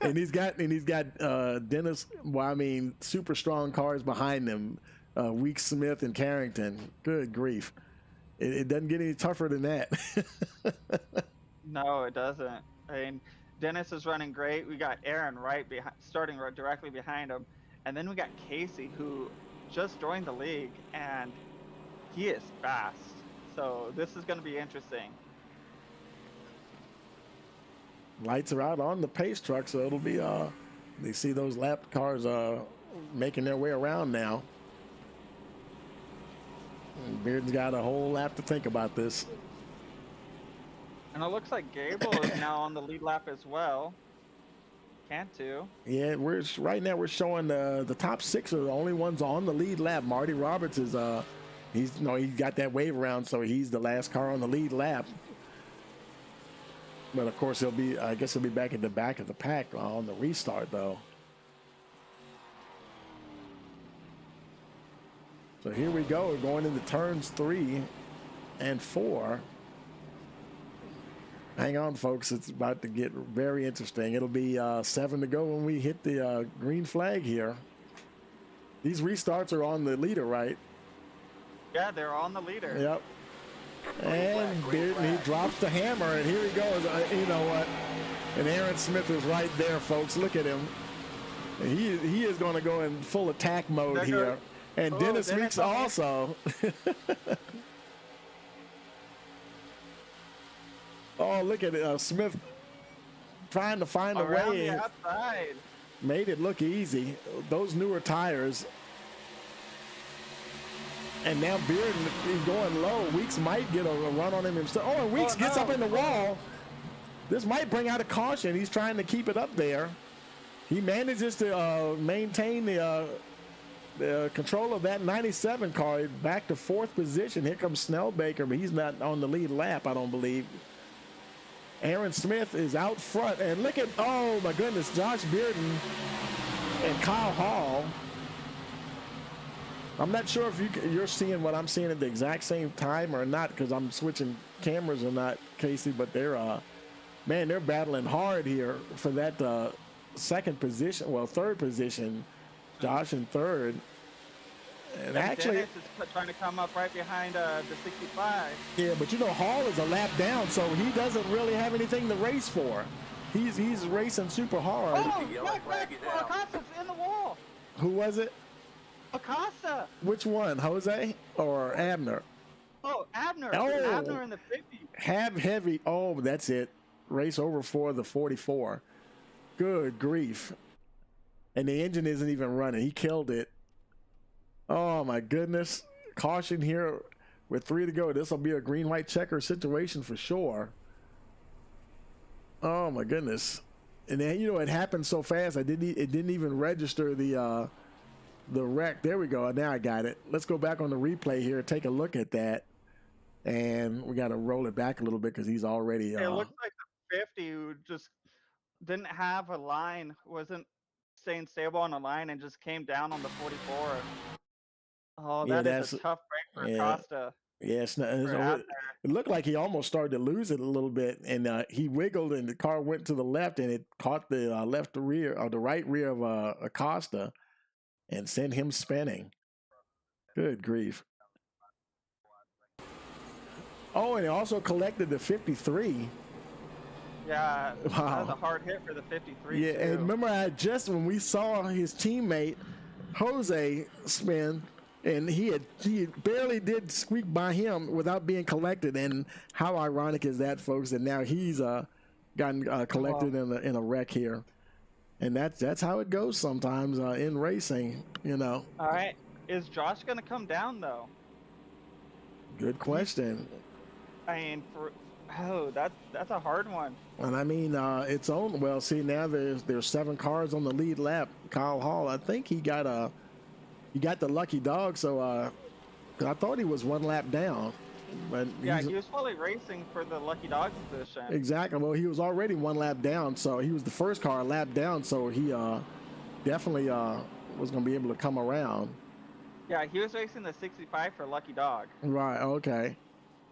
and he's got Dennis. Well, super strong cars behind him. Weeks, Smith, and Carrington. Good grief. It doesn't get any tougher than that. No, it doesn't. I mean, Dennis is running great. We got Aaron right behind, starting right directly behind him, and then we got Casey, who just joined the league, and he is fast. So this is going to be interesting. Lights are out on the pace truck, so it'll be they see those lap cars making their way around now. And Bearden's got a whole lap to think about this. And it looks like Gable is now on the lead lap as well. Cantu. Yeah, right now we're showing the top 6 are the only ones on the lead lap. Marty Roberts is he got that wave around, so he's the last car on the lead lap. But of course I guess he'll be back at the back of the pack on the restart though. So here we go. We're going into turns 3 and 4. Hang on, folks. It's about to get very interesting. It'll be 7 to go when we hit the green flag here. These restarts are on the leader, right? Yeah, they're on the leader. Yep. And Bearden, he drops the hammer, and here he goes. You know what? And Aaron Smith is right there, folks. Look at him. He is going to go in full attack mode here. And Dennis Meeks also. Oh, look at it. Smith trying to find a Around way. the outside. Made it look easy. Those newer tires. And now Bearden is going low. Weeks might get a run on him himself. Oh, and Weeks gets up in the wall. This might bring out a caution. He's trying to keep it up there. He manages to maintain the control of that 97 car back to 4th position. Here comes Snellbaker, but he's not on the lead lap, I don't believe. Aaron Smith is out front, and look at, oh my goodness, Josh Bearden and Kyle Hall. I'm not sure if you're seeing what I'm seeing at the exact same time or not, because I'm switching cameras or not, Casey, but they're battling hard here for that 2nd position, well, 3rd position. Josh in 3rd. And actually, Dennis is trying to come up right behind the 65. Yeah, but you know, Hall is a lap down, so he doesn't really have anything to race for. He's racing super hard. Oh, back, Acosta's in the wall. Who was it? Acosta. Which one, Jose or Abner? Oh, Abner. Oh. Abner in the 50. Have heavy. Oh, that's it. Race over for the 44. Good grief. And the engine isn't even running. He killed it. Oh, my goodness. Caution here with 3 to go. This will be a green-white checker situation for sure. Oh, my goodness. And then, you know, it happened so fast, it didn't even register the wreck. There we go. Now I got it. Let's go back on the replay here, take a look at that. And we got to roll it back a little bit because he's already... It looks like the 50 who just didn't have a line, wasn't staying stable on the line, and just came down on the 44. Oh, that is a tough break for Acosta. Yeah, it looked like he almost started to lose it a little bit, and he wiggled, and the car went to the left, and it caught the left rear or the right rear of Acosta, and sent him spinning. Good grief! Oh, and he also collected the 53. Yeah, wow. That was a hard hit for the 53. Yeah, too. and remember, when we saw his teammate Jose spin. And he barely did squeak by him without being collected. And how ironic is that, folks? And now he's gotten collected in a wreck here. And that's how it goes sometimes in racing, you know. All right, is Josh gonna come down though? Good question. I mean, that's a hard one. And I mean, it's on. Well, see, now there's 7 cars on the lead lap. Kyle Hall, I think he got the lucky dog, so I thought he was 1 lap down. But yeah, he was probably racing for the lucky dog position. Exactly. Well, he was already 1 lap down, so he was the first car a lap down, so he definitely was going to be able to come around. Yeah, he was racing the 65 for lucky dog. Right, okay.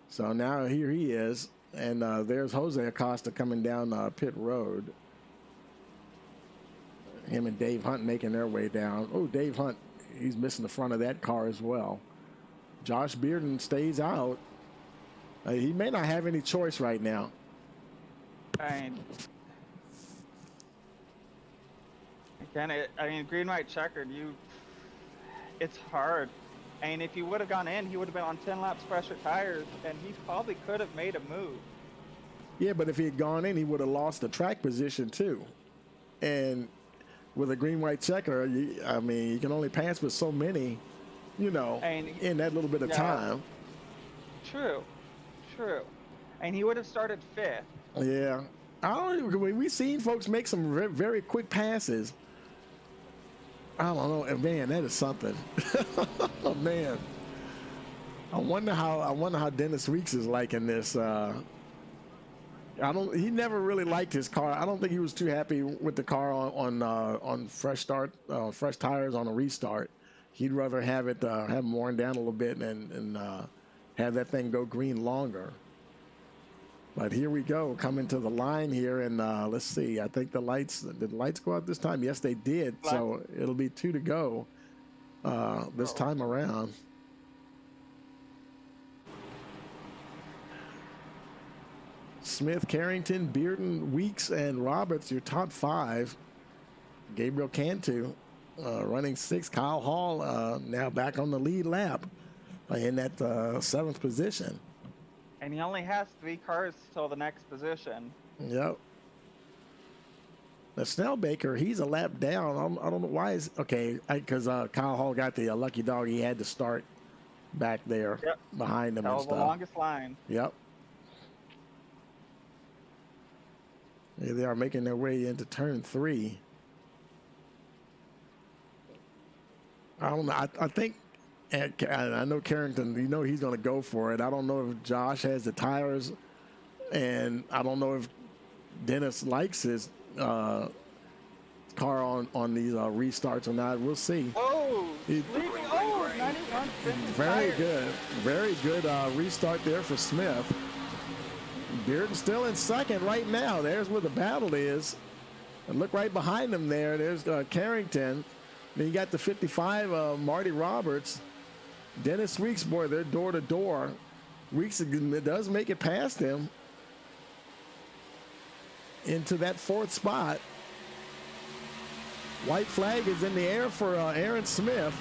So now here he is, and there's Jose Acosta coming down pit road. Him and Dave Hunt making their way down. Oh, Dave Hunt. He's missing the front of that car as well. Josh Bearden stays out. He may not have any choice right now. I mean, again, green, white, checkered. It's hard. I mean, if he would have gone in, he would have been on 10 laps fresher tires, and he probably could have made a move. Yeah, but if he had gone in, he would have lost the track position too. And with a green, white checker, I mean, you can only pass with so many, in that little bit of time. True. And he would have started 5th. Yeah. We've seen folks make some very, very quick passes. I don't know. And man, that is something. Oh, man. I wonder how Dennis Weeks is liking this. He never really liked his car. I don't think he was too happy with the car on fresh tires on a restart. He'd rather have it have them worn down a little bit and have that thing go green longer. But here we go, coming to the line here, and let's see. I think did the lights go out this time? Yes, they did. So it'll be 2 to go this time around. Smith, Carrington, Bearden, Weeks, and Roberts, your top 5. Gabriel Cantu running 6th. Kyle Hall now back on the lead lap in that 7th position. And he only has 3 cars till the next position. Yep. The Snellbaker, he's a lap down. I don't know why. Because Kyle Hall got the lucky dog. He had to start back there behind him and stuff. The longest line. Yep. Here they are making their way into turn 3. I don't know. I think, and I know Carrington, he's going to go for it. I don't know if Josh has the tires, and I don't know if Dennis likes his car on these restarts or not. We'll see. Oh, 91 Very good. Very good restart there for Smith. Bearden still in 2nd right now. There's where the battle is. And look right behind him there. There's Carrington. Then you got the 55, Marty Roberts. Dennis Weeks, boy, they're door to door. Weeks does make it past him into that 4th spot. White flag is in the air for Aaron Smith.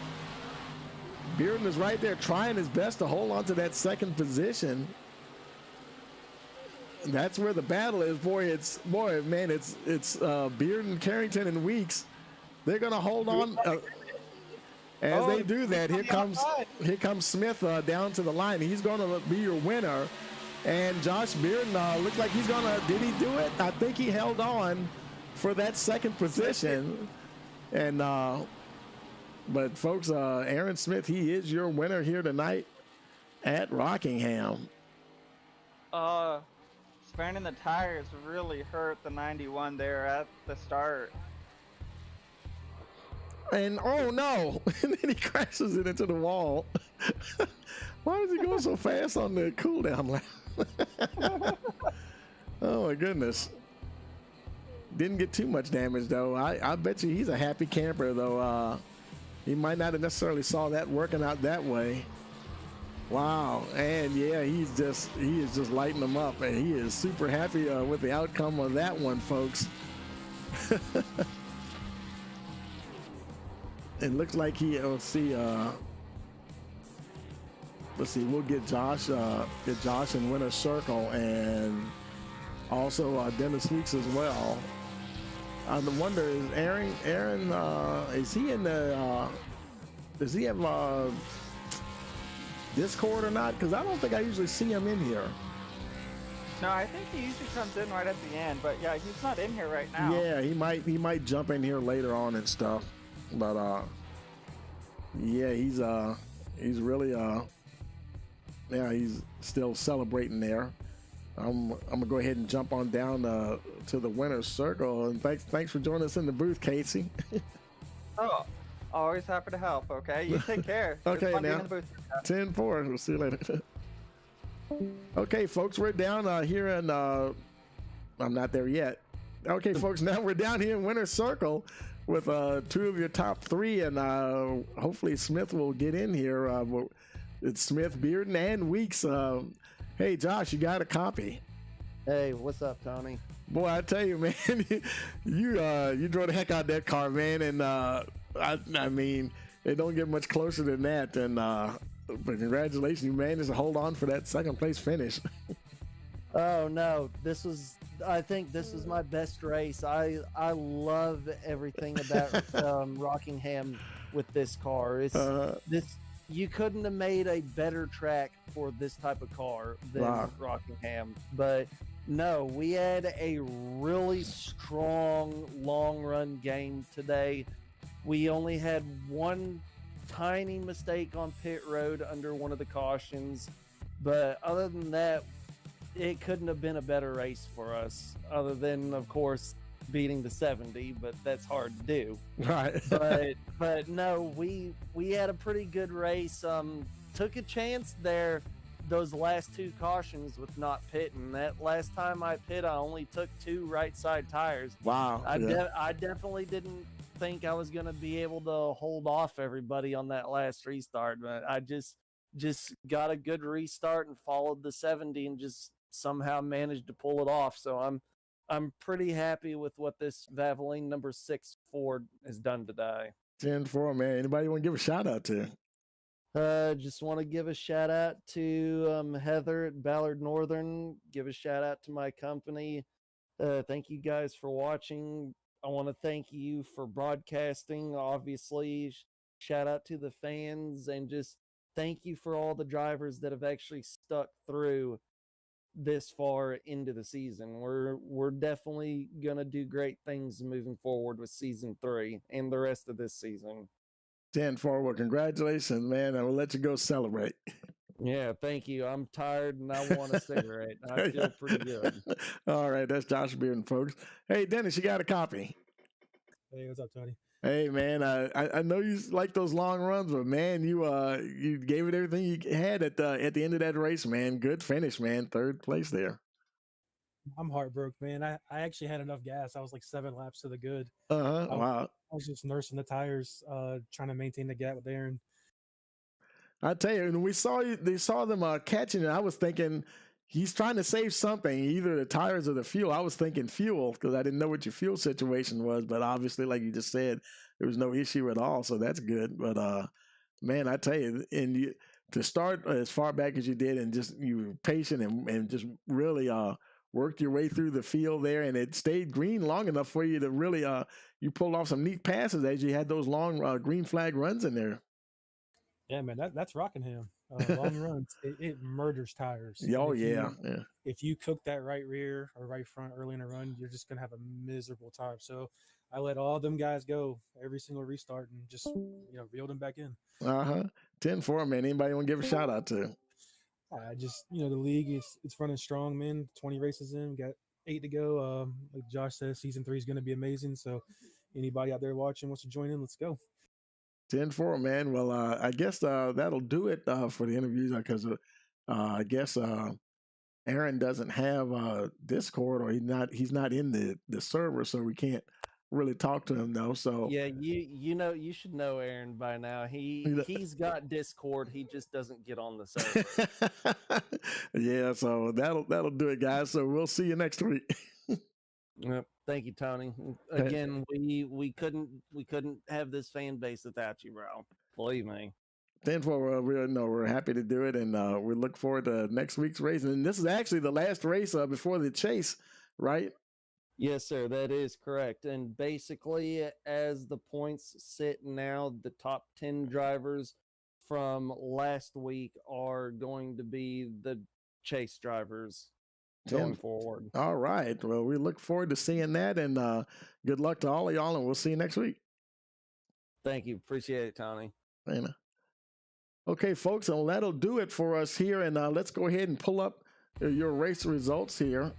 Bearden is right there trying his best to hold on to that 2nd position. That's where the battle is, it's Bearden, Carrington, and Weeks. They're going to hold on. As they do that, here comes Smith down to the line. He's going to be your winner. And Josh Bearden looks like he's going to. Did he do it? I think he held on for that 2nd position. And but folks, Aaron Smith, he is your winner here tonight at Rockingham. Spinning the tires really hurt the 91 there at the start. And oh no, and then he crashes it into the wall. Why is he going so fast on the cool down lap? Oh my goodness. Didn't get too much damage though. I bet you he's a happy camper though. He might not have necessarily saw that working out that way. Wow, and yeah, he is just lighting them up, and he is super happy with the outcome of that one, folks. It looks like let's see, we'll get Josh in winner's circle, and also Dennis Weeks as well. The wonder is Aaron, is he in the, does he have Discord or not? Because I don't think I usually see him in here. No, I think he usually comes in right at the end, but yeah, he's not in here right now. Yeah, he might jump in here later on and stuff. But yeah, he's really he's still celebrating there. I'm gonna go ahead and jump on down to the winner's circle, and thanks for joining us in the booth, Casey. Oh, always happy to help. Okay, you take care. Okay, now 10-4. We'll see you later. Okay, folks, we're down here in. I'm not there yet. Okay, folks, now we're down here in winner's circle with 2 of your top 3, and hopefully Smith will get in here. It's Smith, Bearden, and Weeks Hey, Josh, you got a copy? Hey, what's up, Tony? Boy, I tell you, man, you drove the heck out of that car, man, and I mean, it don't get much closer than that. And but congratulations, you managed to hold on for that second place finish. Oh no, I think this was my best race. I love everything about Rockingham with this car. You couldn't have made a better track for this type of car than Rockingham. But no, we had a really strong long run game today. We only had one tiny mistake on pit road under one of the cautions, but other than that, it couldn't have been a better race for us, other than, of course, beating the 70, but that's hard to do. Right. but no, we had a pretty good race. Took a chance there, those last two cautions with not pitting. That last time I pit, I only took 2 right side tires. Wow. I definitely didn't think I was going to be able to hold off everybody on that last restart, but I just got a good restart and followed the 70 and just somehow managed to pull it off. So I'm pretty happy with what this Valvoline number 6 Ford has done today. 10-4, man. Anybody want to give a shout out to? Just want to give a shout out to Heather at Ballard Northern. Give a shout out to my company. Thank you guys for watching. I want to thank you for broadcasting, obviously. Shout out to the fans, and just thank you for all the drivers that have actually stuck through this far into the season. We're definitely gonna do great things moving forward with season 3 and the rest of this season. 10-4. Well, congratulations, man. I will let you go celebrate. Yeah, thank you. I'm tired and I want a cigarette. I feel pretty good. All right, that's Josh Bearden, folks. Hey, Dennis, you got a copy? Hey, what's up, Tony? Hey, man, I know you like those long runs, but man, you gave it everything you had at the end of that race, man. Good finish, man. 3rd place there. I'm heartbroken, man. I actually had enough gas. I was like 7 laps to the good. Wow. I was just nursing the tires, trying to maintain the gap with Aaron. I tell you, when they saw them catching it, I was thinking he's trying to save something, either the tires or the fuel. I was thinking fuel because I didn't know what your fuel situation was, but obviously, like you just said, there was no issue at all, so that's good. But man, I tell you, to start as far back as you did, and just you were patient and just really worked your way through the field there, and it stayed green long enough for you to really you pulled off some neat passes as you had those long green flag runs in there. Yeah, man, that's Rockingham. Long runs, it murders tires. Oh, yeah. Yeah. If you cook that right rear or right front early in a run, you're just going to have a miserable time. So I let all them guys go every single restart and just, reeled them back in. 10-4, man. Anybody want to give a shout out to? The league it's running strong, man. 20 races in, got 8 to go. Like Josh says, season 3 is going to be amazing. So anybody out there watching wants to join in, let's go. 10-4, man. Well, I guess that'll do it for the interviews because I guess Aaron doesn't have Discord, or he's not in the server, so we can't really talk to him though. So yeah, you should know Aaron by now. He's got Discord. He just doesn't get on the server. Yeah, so that'll do it, guys. So we'll see you next week. Yep. Thank you, Tony. Again, we couldn't have this fan base without you, bro. Believe me. 10-4, we're happy to do it, and we look forward to next week's race. And this is actually the last race before the chase, right? Yes, sir. That is correct. And basically, as the points sit now, the top 10 drivers from last week are going to be the chase drivers going forward. All right. Well, we look forward to seeing that, and good luck to all of y'all, and we'll see you next week. Thank you. Appreciate it, Tony. Okay, folks, well, that'll do it for us here, and let's go ahead and pull up your race results here.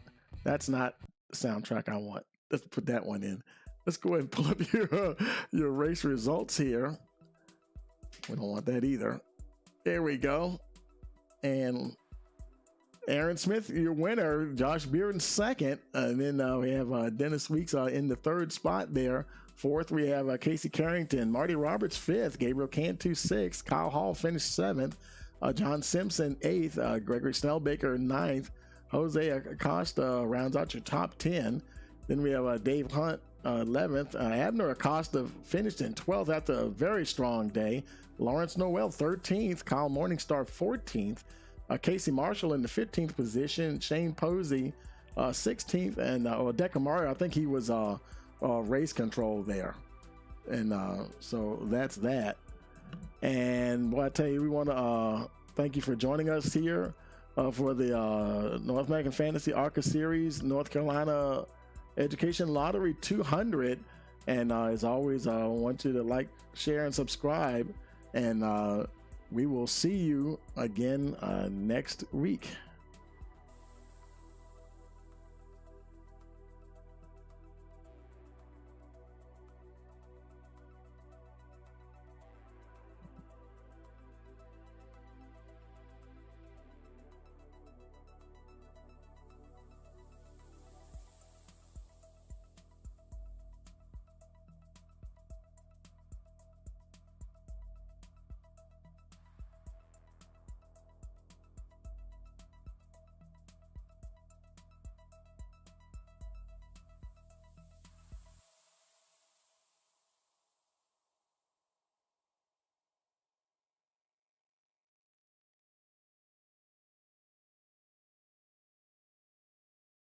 That's not the soundtrack I want. Let's put that one in. Let's go ahead and pull up your race results here. We don't want that either. There we go. And Aaron Smith, your winner. Josh Bearden, second. And then we have Dennis Weeks in the 3rd spot there. 4th, we have Casey Carrington. Marty Roberts, 5th. Gabriel Cantu, 6th. Kyle Hall finished 7th. John Simpson 8th, Gregory Snellbaker 9th, Jose Acosta rounds out your top 10. Then we have Dave Hunt 11th. Abner Acosta finished in 12th after a very strong day. Lawrence Noel 13th, Kyle Morningstar 14th, Casey Marshall in the 15th position, Shane Posey 16th, and Deca Mario, I think he was race control there. And so that's that. And boy, I tell you, we want to thank you for joining us here for the North American Fantasy ARCA Series North Carolina Education Lottery 200. And as always, I want you to like, share, and subscribe. And we will see you again next week.